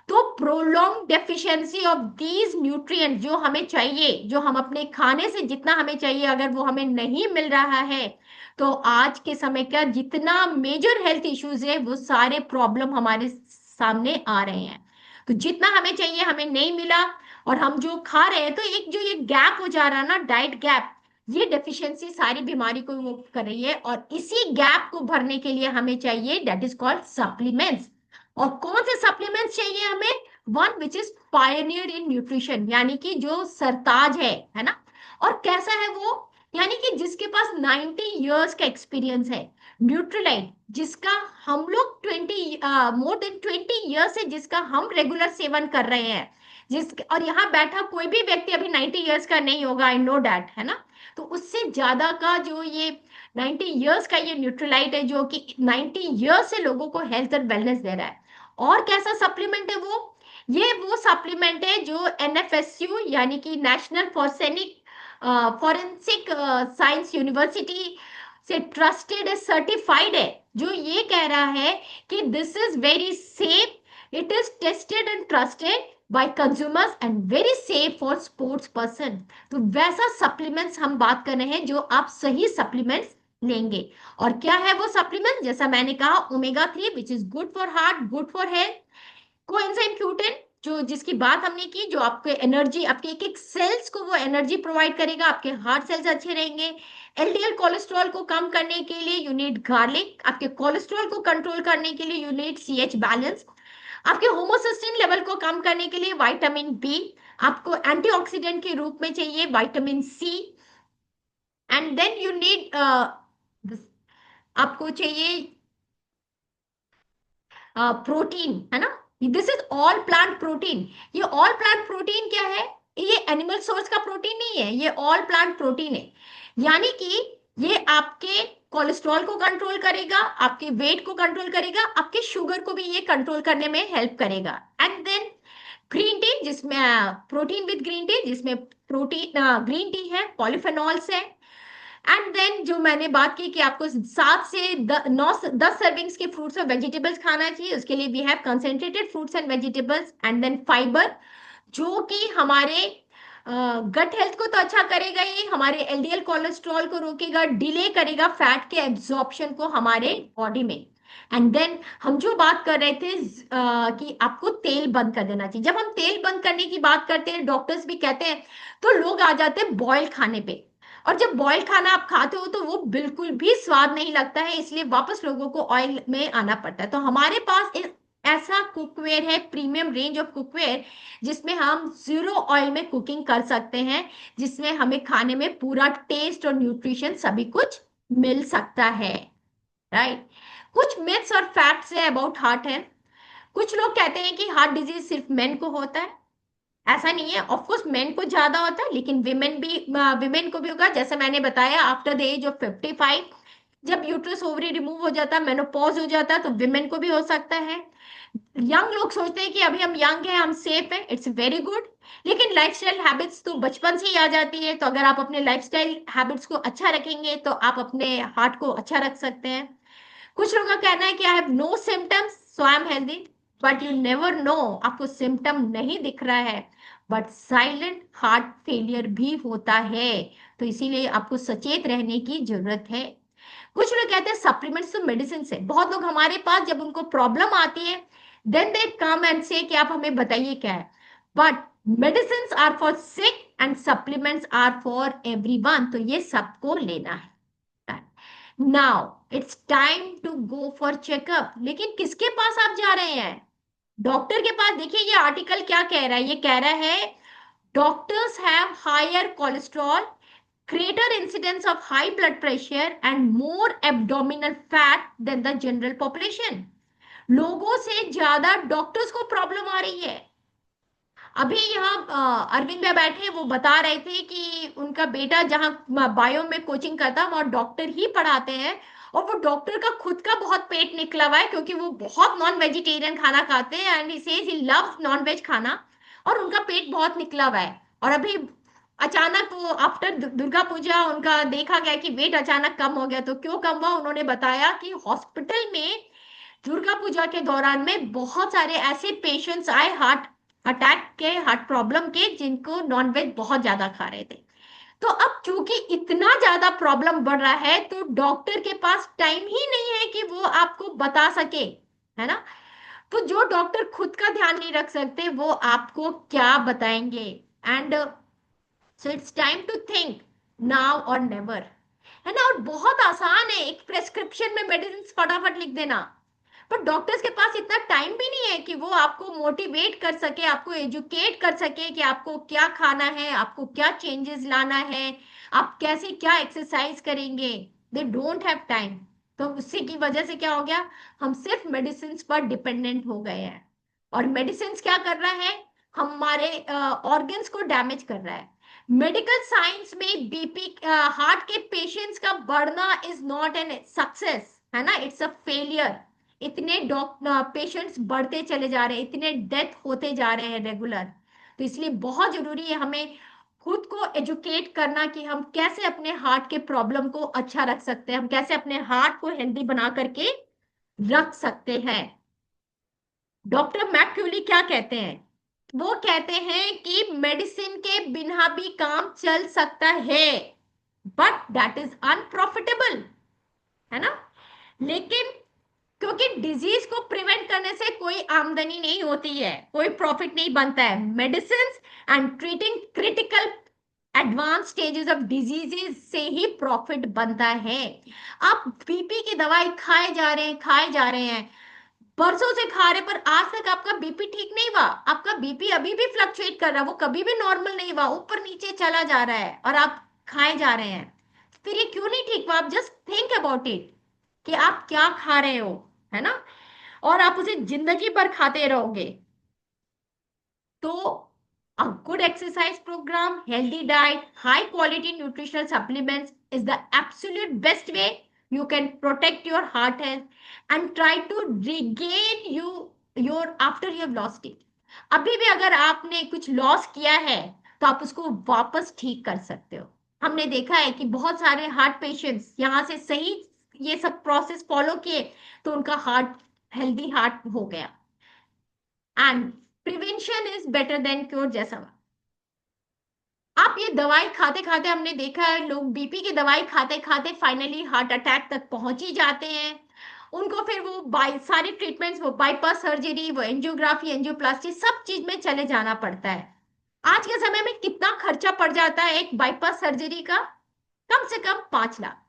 तो prolong deficiency of these nutrient जो हमें चाहिए, जो हम अपने खाने से जितना हमें चाहिए, अगर वो हमें नहीं मिल रहा है तो आज के समय का जितना मेजर हेल्थ इश्यूज है वो सारे प्रॉब्लम हमारे सामने आ रहे हैं। तो जितना हमें चाहिए हमें नहीं मिला, और हम जो खा रहे हैं तो एक जो ये गैप हो जा रहा है ना, डाइट गैप, ये डेफिशिएंसी सारी बीमारी को वो कर रही है। और इसी गैप को भरने के लिए हमें चाहिए दैट इज कॉल्ड सप्लीमेंट्स। और कौन से सप्लीमेंट्स चाहिए हमें? One which is Pioneer in nutrition, यानी कि जो सरताज है ना। और कैसा है वो? यानी कि जिसके पास 90 इयर्स का एक्सपीरियंस है। न्यूट्रीलाइट जिसका हम लोग 20 मोर देन 20 इयर्स से जिसका हम रेगुलर सेवन कर रहे हैं, जिस और यहाँ बैठा कोई भी व्यक्ति अभी 90 इयर्स का नहीं होगा, आई नो डैट, है ना। तो उससे ज्यादा का जो ये 90 इयर्स का ये न्यूट्रीलाइट है जो कि 90 इयर्स से लोगों को हेल्थ और वेलनेस दे रहा है। और कैसा सप्लीमेंट है वो? ये वो सप्लीमेंट है जो एनएफएसयू यानी कि नेशनल फॉरेंसिक साइंस यूनिवर्सिटी से ट्रस्टेड है, सर्टिफाइड है, जो ये कह रहा है कि this is very safe, it is tested and trusted bye consumers and very safe for sports person. तो वैसा सप्लीमेंट्स हम बात कर रहे हैं जो आप सही सप्लीमेंट्स लेंगे। और क्या है वो सप्लीमेंट? जैसा मैंने कहा, omega 3 which is good for heart, good for health. Coenzyme Q10 जो जिसकी बात हमने की, जो आपके एनर्जी, आपके एक एक सेल्स को वो एनर्जी प्रोवाइड करेगा, आपके हार्ट सेल्स अच्छे रहेंगे। एलडीएल कोलेस्ट्रॉल को कम करने के लिए यू नीड गार्लिक, आपके कोलेस्ट्रॉल को कंट्रोल करने के लिए यू नीड CH बैलेंस, आपके होमोसिस्टिन लेवल को कम करने के लिए विटामिन बी, आपको एंटीऑक्सीडेंट के रूप में चाहिए vitamin C, and then you need आपको चाहिए प्रोटीन, है ना। This is all plant protein. ये ऑल प्लांट प्रोटीन क्या है? ये एनिमल सोर्स का प्रोटीन नहीं है, ये ऑल प्लांट प्रोटीन है। यानी कि ये आपके कोलेस्ट्रॉल को कंट्रोल करेगा, आपके वेट को कंट्रोल करेगा, आपके शुगर को भी ये कंट्रोल करने में हेल्प करेगा। एंड देन ग्रीन टी, जिसमें प्रोटीन विद ग्रीन टी, जिसमें प्रोटीन ग्रीन टी है, पॉलीफेनॉल्स है। एंड देन जो मैंने बात की कि आपको 7 से 10 सर्विंग्स के फ्रूट्स और वेजिटेबल्स खाना चाहिए, उसके लिए we have concentrated fruits and vegetables. And then fibre जो कि हमारे गट हेल्थ को तो अच्छा करेगा, ये हमारे एलडीएल कोलेस्ट्रॉल को रोकेगा, डिले करेगा फैट के एब्जॉर्प्शन को हमारे बॉडी में। एंड देन हम जो बात कर रहे थे कि आपको तेल बंद कर देना चाहिए। जब हम तेल बंद करने की बात करते हैं, डॉक्टर्स भी कहते हैं, तो लोग आ जाते हैं बॉयल खाने पे। और जब बॉयल खाना आप खाते हो तो वो बिल्कुल भी स्वाद नहीं लगता है, इसलिए वापस लोगों को ऑयल में आना पड़ता है। तो हमारे पास एक ऐसा कुकवेयर है, प्रीमियम रेंज ऑफ कुकवेयर, जिसमें हम जीरो ऑयल में कुकिंग कर सकते हैं, जिसमें हमें खाने में पूरा टेस्ट और न्यूट्रिशन सभी कुछ मिल सकता है, राइट। कुछ मिथ्स और फैक्ट्स है अबाउट हार्ट हेल्थ। कुछ लोग कहते हैं कि हार्ट डिजीज सिर्फ मेन को होता है। ऐसा नहीं है, ऑफ कोर्स मेन को ज्यादा होता है, लेकिन विमेन को भी होगा। जैसे मैंने बताया, आफ्टर द एज ऑफ 55 जब यूट्रस ओवरी रिमूव हो जाता है, मेनोपॉज हो जाता है, तो विमेन को भी हो सकता है। यंग लोग सोचते हैं कि अभी हम यंग हैं, हम सेफ हैं, इट्स वेरी गुड। लेकिन लाइफस्टाइल हैबिट्स तो बचपन से ही आ जाती है। तो अगर आप अपने लाइफस्टाइल हैबिट्स को अच्छा रखेंगे तो आप अपने हार्ट को अच्छा रख सकते हैं। कुछ लोगों का कहना है कि I have no symptoms so I am healthy, but you never know, आपको सिम्टम नहीं दिख रहा है, बट साइलेंट हार्ट फेलियर भी होता है। तो इसीलिए आपको सचेत रहने की जरूरत है। कुछ लोग कहते हैं सप्लीमेंट्स तो मेडिसिन से। बहुत लोग हमारे पास जब उनको प्रॉब्लम आती है देन दे कम एंड से कि आप हमें बताइए क्या है। But medicine are for sick and supplements are for everyone, तो ये सबको लेना है। Now it's time to go for checkup. लेकिन किसके पास आप जा रहे हैं? डॉक्टर के पास। देखिए ये आर्टिकल क्या कह रहा है, ये कह रहा है doctors have higher cholesterol, greater incidence of high blood pressure and more abdominal fat than the general population। लोगों से ज्यादा डॉक्टर्स को प्रॉब्लम आ रही है। अभी यहाँ अरविंद में बैठे वो बता रहे थे कि उनका बेटा जहाँ बायो में कोचिंग करता है वहाँ डॉक्टर ही पढ़ाते हैं, और वो डॉक्टर का खुद का बहुत पेट निकला हुआ है क्योंकि वो बहुत नॉन वेजिटेरियन खाना खाते हैं, and he says he loves non veg खाना, और उनका पेट बहुत निकला हुआ है। और अभी अचानक वो आफ्टर दुर्गा पूजा उनका देखा गया कि वेट अचानक कम हो गया। तो क्यों कम हुआ, उन्होंने बताया कि हॉस्पिटल में दुर्गा पूजा के दौरान में बहुत सारे ऐसे पेशेंट्स आए हार्ट अटैक के, हार्ट प्रॉब्लम के, जिनको नॉनवेज बहुत ज्यादा खा रहे थे। तो अब चूंकि इतना ज्यादा प्रॉब्लम बढ़ रहा है तो डॉक्टर के पास टाइम ही नहीं है कि वो आपको बता सके, है ना। तो जो डॉक्टर खुद का ध्यान नहीं रख सकते वो आपको क्या बताएंगे। And so it's time to think now और नेवर, है ना। और बहुत आसान है एक प्रेस्क्रिप्शन में मेडिसिन फटाफट लिख देना, पर डॉक्टर्स के पास इतना टाइम भी नहीं है कि वो आपको मोटिवेट कर सके, आपको एजुकेट कर सके कि आपको क्या खाना है, आपको क्या चेंजेस लाना है, आप कैसे क्या एक्सरसाइज करेंगे। They don't have time. तो उसी की वजह से क्या हो गया, हम सिर्फ मेडिसिन पर डिपेंडेंट हो गए हैं। और मेडिसिन क्या कर रहा है, हमारे ऑर्गन्स को डैमेज कर रहा है। मेडिकल साइंस में बीपी हार्ट के पेशेंट्स का बढ़ना इज नॉट एन सक्सेस, है ना, इट्स अ फेलियर। इतने डॉक्टर पेशेंट्स बढ़ते चले जा रहे हैं, इतने डेथ होते जा रहे हैं रेगुलर। तो इसलिए बहुत जरूरी है हमें खुद को एजुकेट करना कि हम कैसे अपने हार्ट के प्रॉब्लम को अच्छा रख सकते हैं, हम कैसे अपने हार्ट को हेल्दी बना करके रख सकते हैं। डॉक्टर मैक्यूली क्या कहते हैं, वो कहते हैं कि मेडिसिन के बिना भी काम चल सकता है, बट दैट इज अनप्रॉफिटेबल, है ना। लेकिन क्योंकि डिजीज को प्रिवेंट करने से कोई आमदनी नहीं होती है, कोई प्रॉफिट नहीं बनता है। Medicine and treating critical advance stages of diseases से ही प्रॉफिट बनता है। आप बीपी की दवाई खाए जा रहे हैं, खाए जा रहे हैं, बरसों से खा रहे, पर आज तक आपका बीपी ठीक नहीं हुआ। आपका बीपी अभी भी फ्लक्चुएट कर रहा है, वो कभी भी नॉर्मल नहीं हुआ, ऊपर नीचे चला जा रहा है, और आप खाए जा रहे हैं। फिर ये क्यों नहीं ठीक हुआ, आप जस्ट थिंक अबाउट इट कि आप क्या खा रहे हो, है ना। और आप उसे जिंदगी भर खाते रहोगे। तो a good exercise program, healthy diet, high quality nutritional supplements is the absolute best way you can protect your heart health and try to regain your after you have lost it. अभी भी अगर आपने कुछ loss किया है तो आप उसको वापस ठीक कर सकते हो। हमने देखा है कि बहुत सारे हार्ट पेशेंट्स यहाँ से सही ये सब प्रोसेस फॉलो किए तो उनका हार्ट हेल्दी हार्ट हो गया। And prevention is better than cure जैसा आप ये दवाई खाते खाते हमने देखा है लोग बीपी की दवाई खाते खाते फाइनली हार्ट अटैक तक पहुंच ही जाते हैं। उनको फिर वो बाई सारी ट्रीटमेंट्स, वो बाईपास सर्जरी, वो एंजियोग्राफी, एंजियोप्लास्टी, सब चीज में चले जाना पड़ता है। आज के समय में कितना खर्चा पड़ जाता है एक बाईपास सर्जरी का, कम से कम 5 लाख।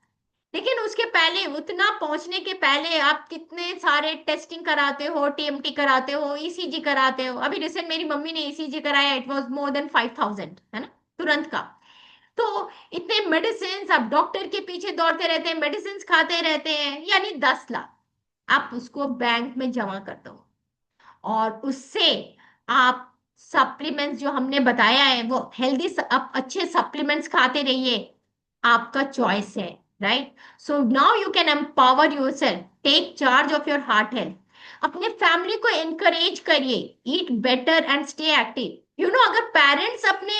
लेकिन उसके पहले उतना पहुंचने के पहले आप कितने सारे टेस्टिंग कराते हो, टीएमटी कराते हो, ईसीजी कराते हो। अभी रिसेंट मेरी मम्मी ने ईसीजी कराया, इट वाज मोर देन 5,000, है ना, तुरंत का। तो इतने मेडिसिन आप डॉक्टर के पीछे दौड़ते रहते हैं, मेडिसिन खाते रहते हैं, यानी 10 लाख आप उसको बैंक में जमा कर दो। और उससे आप सप्लीमेंट्स जो हमने बताया है वो हेल्दी, आप अच्छे सप्लीमेंट्स खाते रहिए, आपका चॉइस है, right. So now you can empower yourself, take charge of your heart health. अपने फैमिली को एनकरेज करिए, eat better and stay active. You know, अगर पेरेंट्स अपने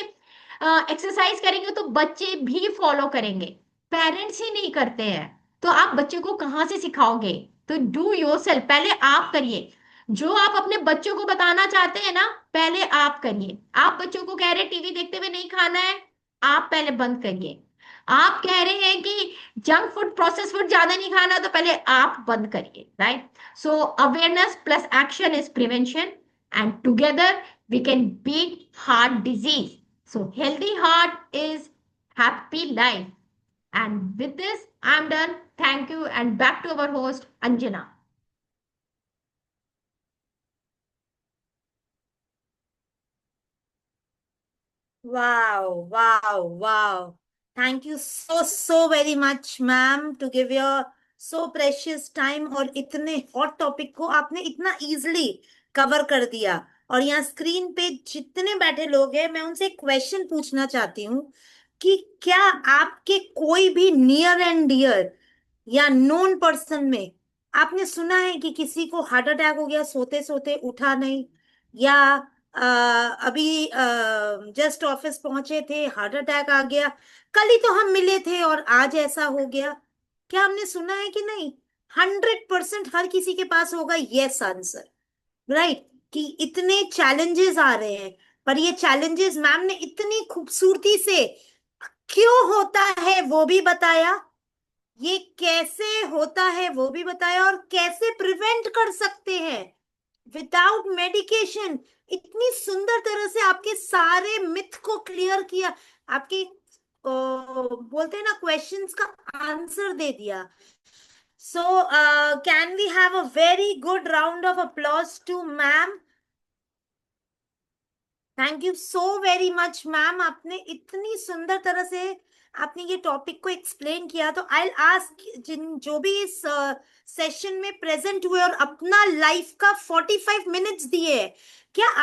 एक्सरसाइज करेंगे तो बच्चे भी फॉलो करेंगे। पेरेंट्स ही नहीं करते हैं तो आप बच्चे को कहाँ से सिखाओगे। तो डू योरसेल्फ, पहले आप करिए। जो आप अपने बच्चों को बताना चाहते हैं ना, पहले आप करिए। आप बच्चों को कह रहे हैं टीवी देखते हुए नहीं खाना है, आप पहले बंद करिए। आप कह रहे हैं कि जंक फूड, प्रोसेस फूड ज्यादा नहीं खाना, तो पहले आप बंद करिए, right. So awareness plus action is prevention, and together we can beat heart disease. So healthy heart is happy life. And with this, I'm done. Thank you. And back to our host, Anjana. Wow, wow, wow. Thank you so, so very much, ma'am, to give your so precious time और इतने hot topic को आपने इतना easily cover कर दिया। और यहाँ screen पे जितने बैठे लोग हैं, मैं उनसे एक क्वेश्चन पूछना चाहती हूँ कि क्या आपके कोई भी नियर एंड डियर या नोन पर्सन में आपने सुना है कि किसी को हार्ट अटैक हो गया, सोते सोते उठा नहीं, या अभी जस्ट ऑफिस पहुंचे थे, हार्ट अटैक आ गया। कल ही तो हम मिले थे और आज ऐसा हो गया। क्या हमने सुना है कि नहीं? 100% हर किसी के पास होगा यस आंसर, राइट? कि इतने चैलेंजेस आ रहे हैं, पर ये चैलेंजेस मैम ने इतनी खूबसूरती से क्यों होता है वो भी बताया, ये कैसे होता है वो भी बताया, और कैसे प्रिवेंट कर सकते हैं विदाउट मेडिकेशन। इतनी सुंदर तरह से आपके सारे मिथ को क्लियर किया, आपके बोलते हैं ना क्वेश्चंस का आंसर दे दिया। So can we have a very good round of applause to ma'am? Thank you so very much ma'am, आपने इतनी सुंदर तरह से आपने ये टॉपिक को एक्सप्लेन किया। तो आई आस्क जिन जो भी इस सेशन में प्रेजेंट हुए और अपना लाइफ का 45 मिनट्स दिए, क्या आप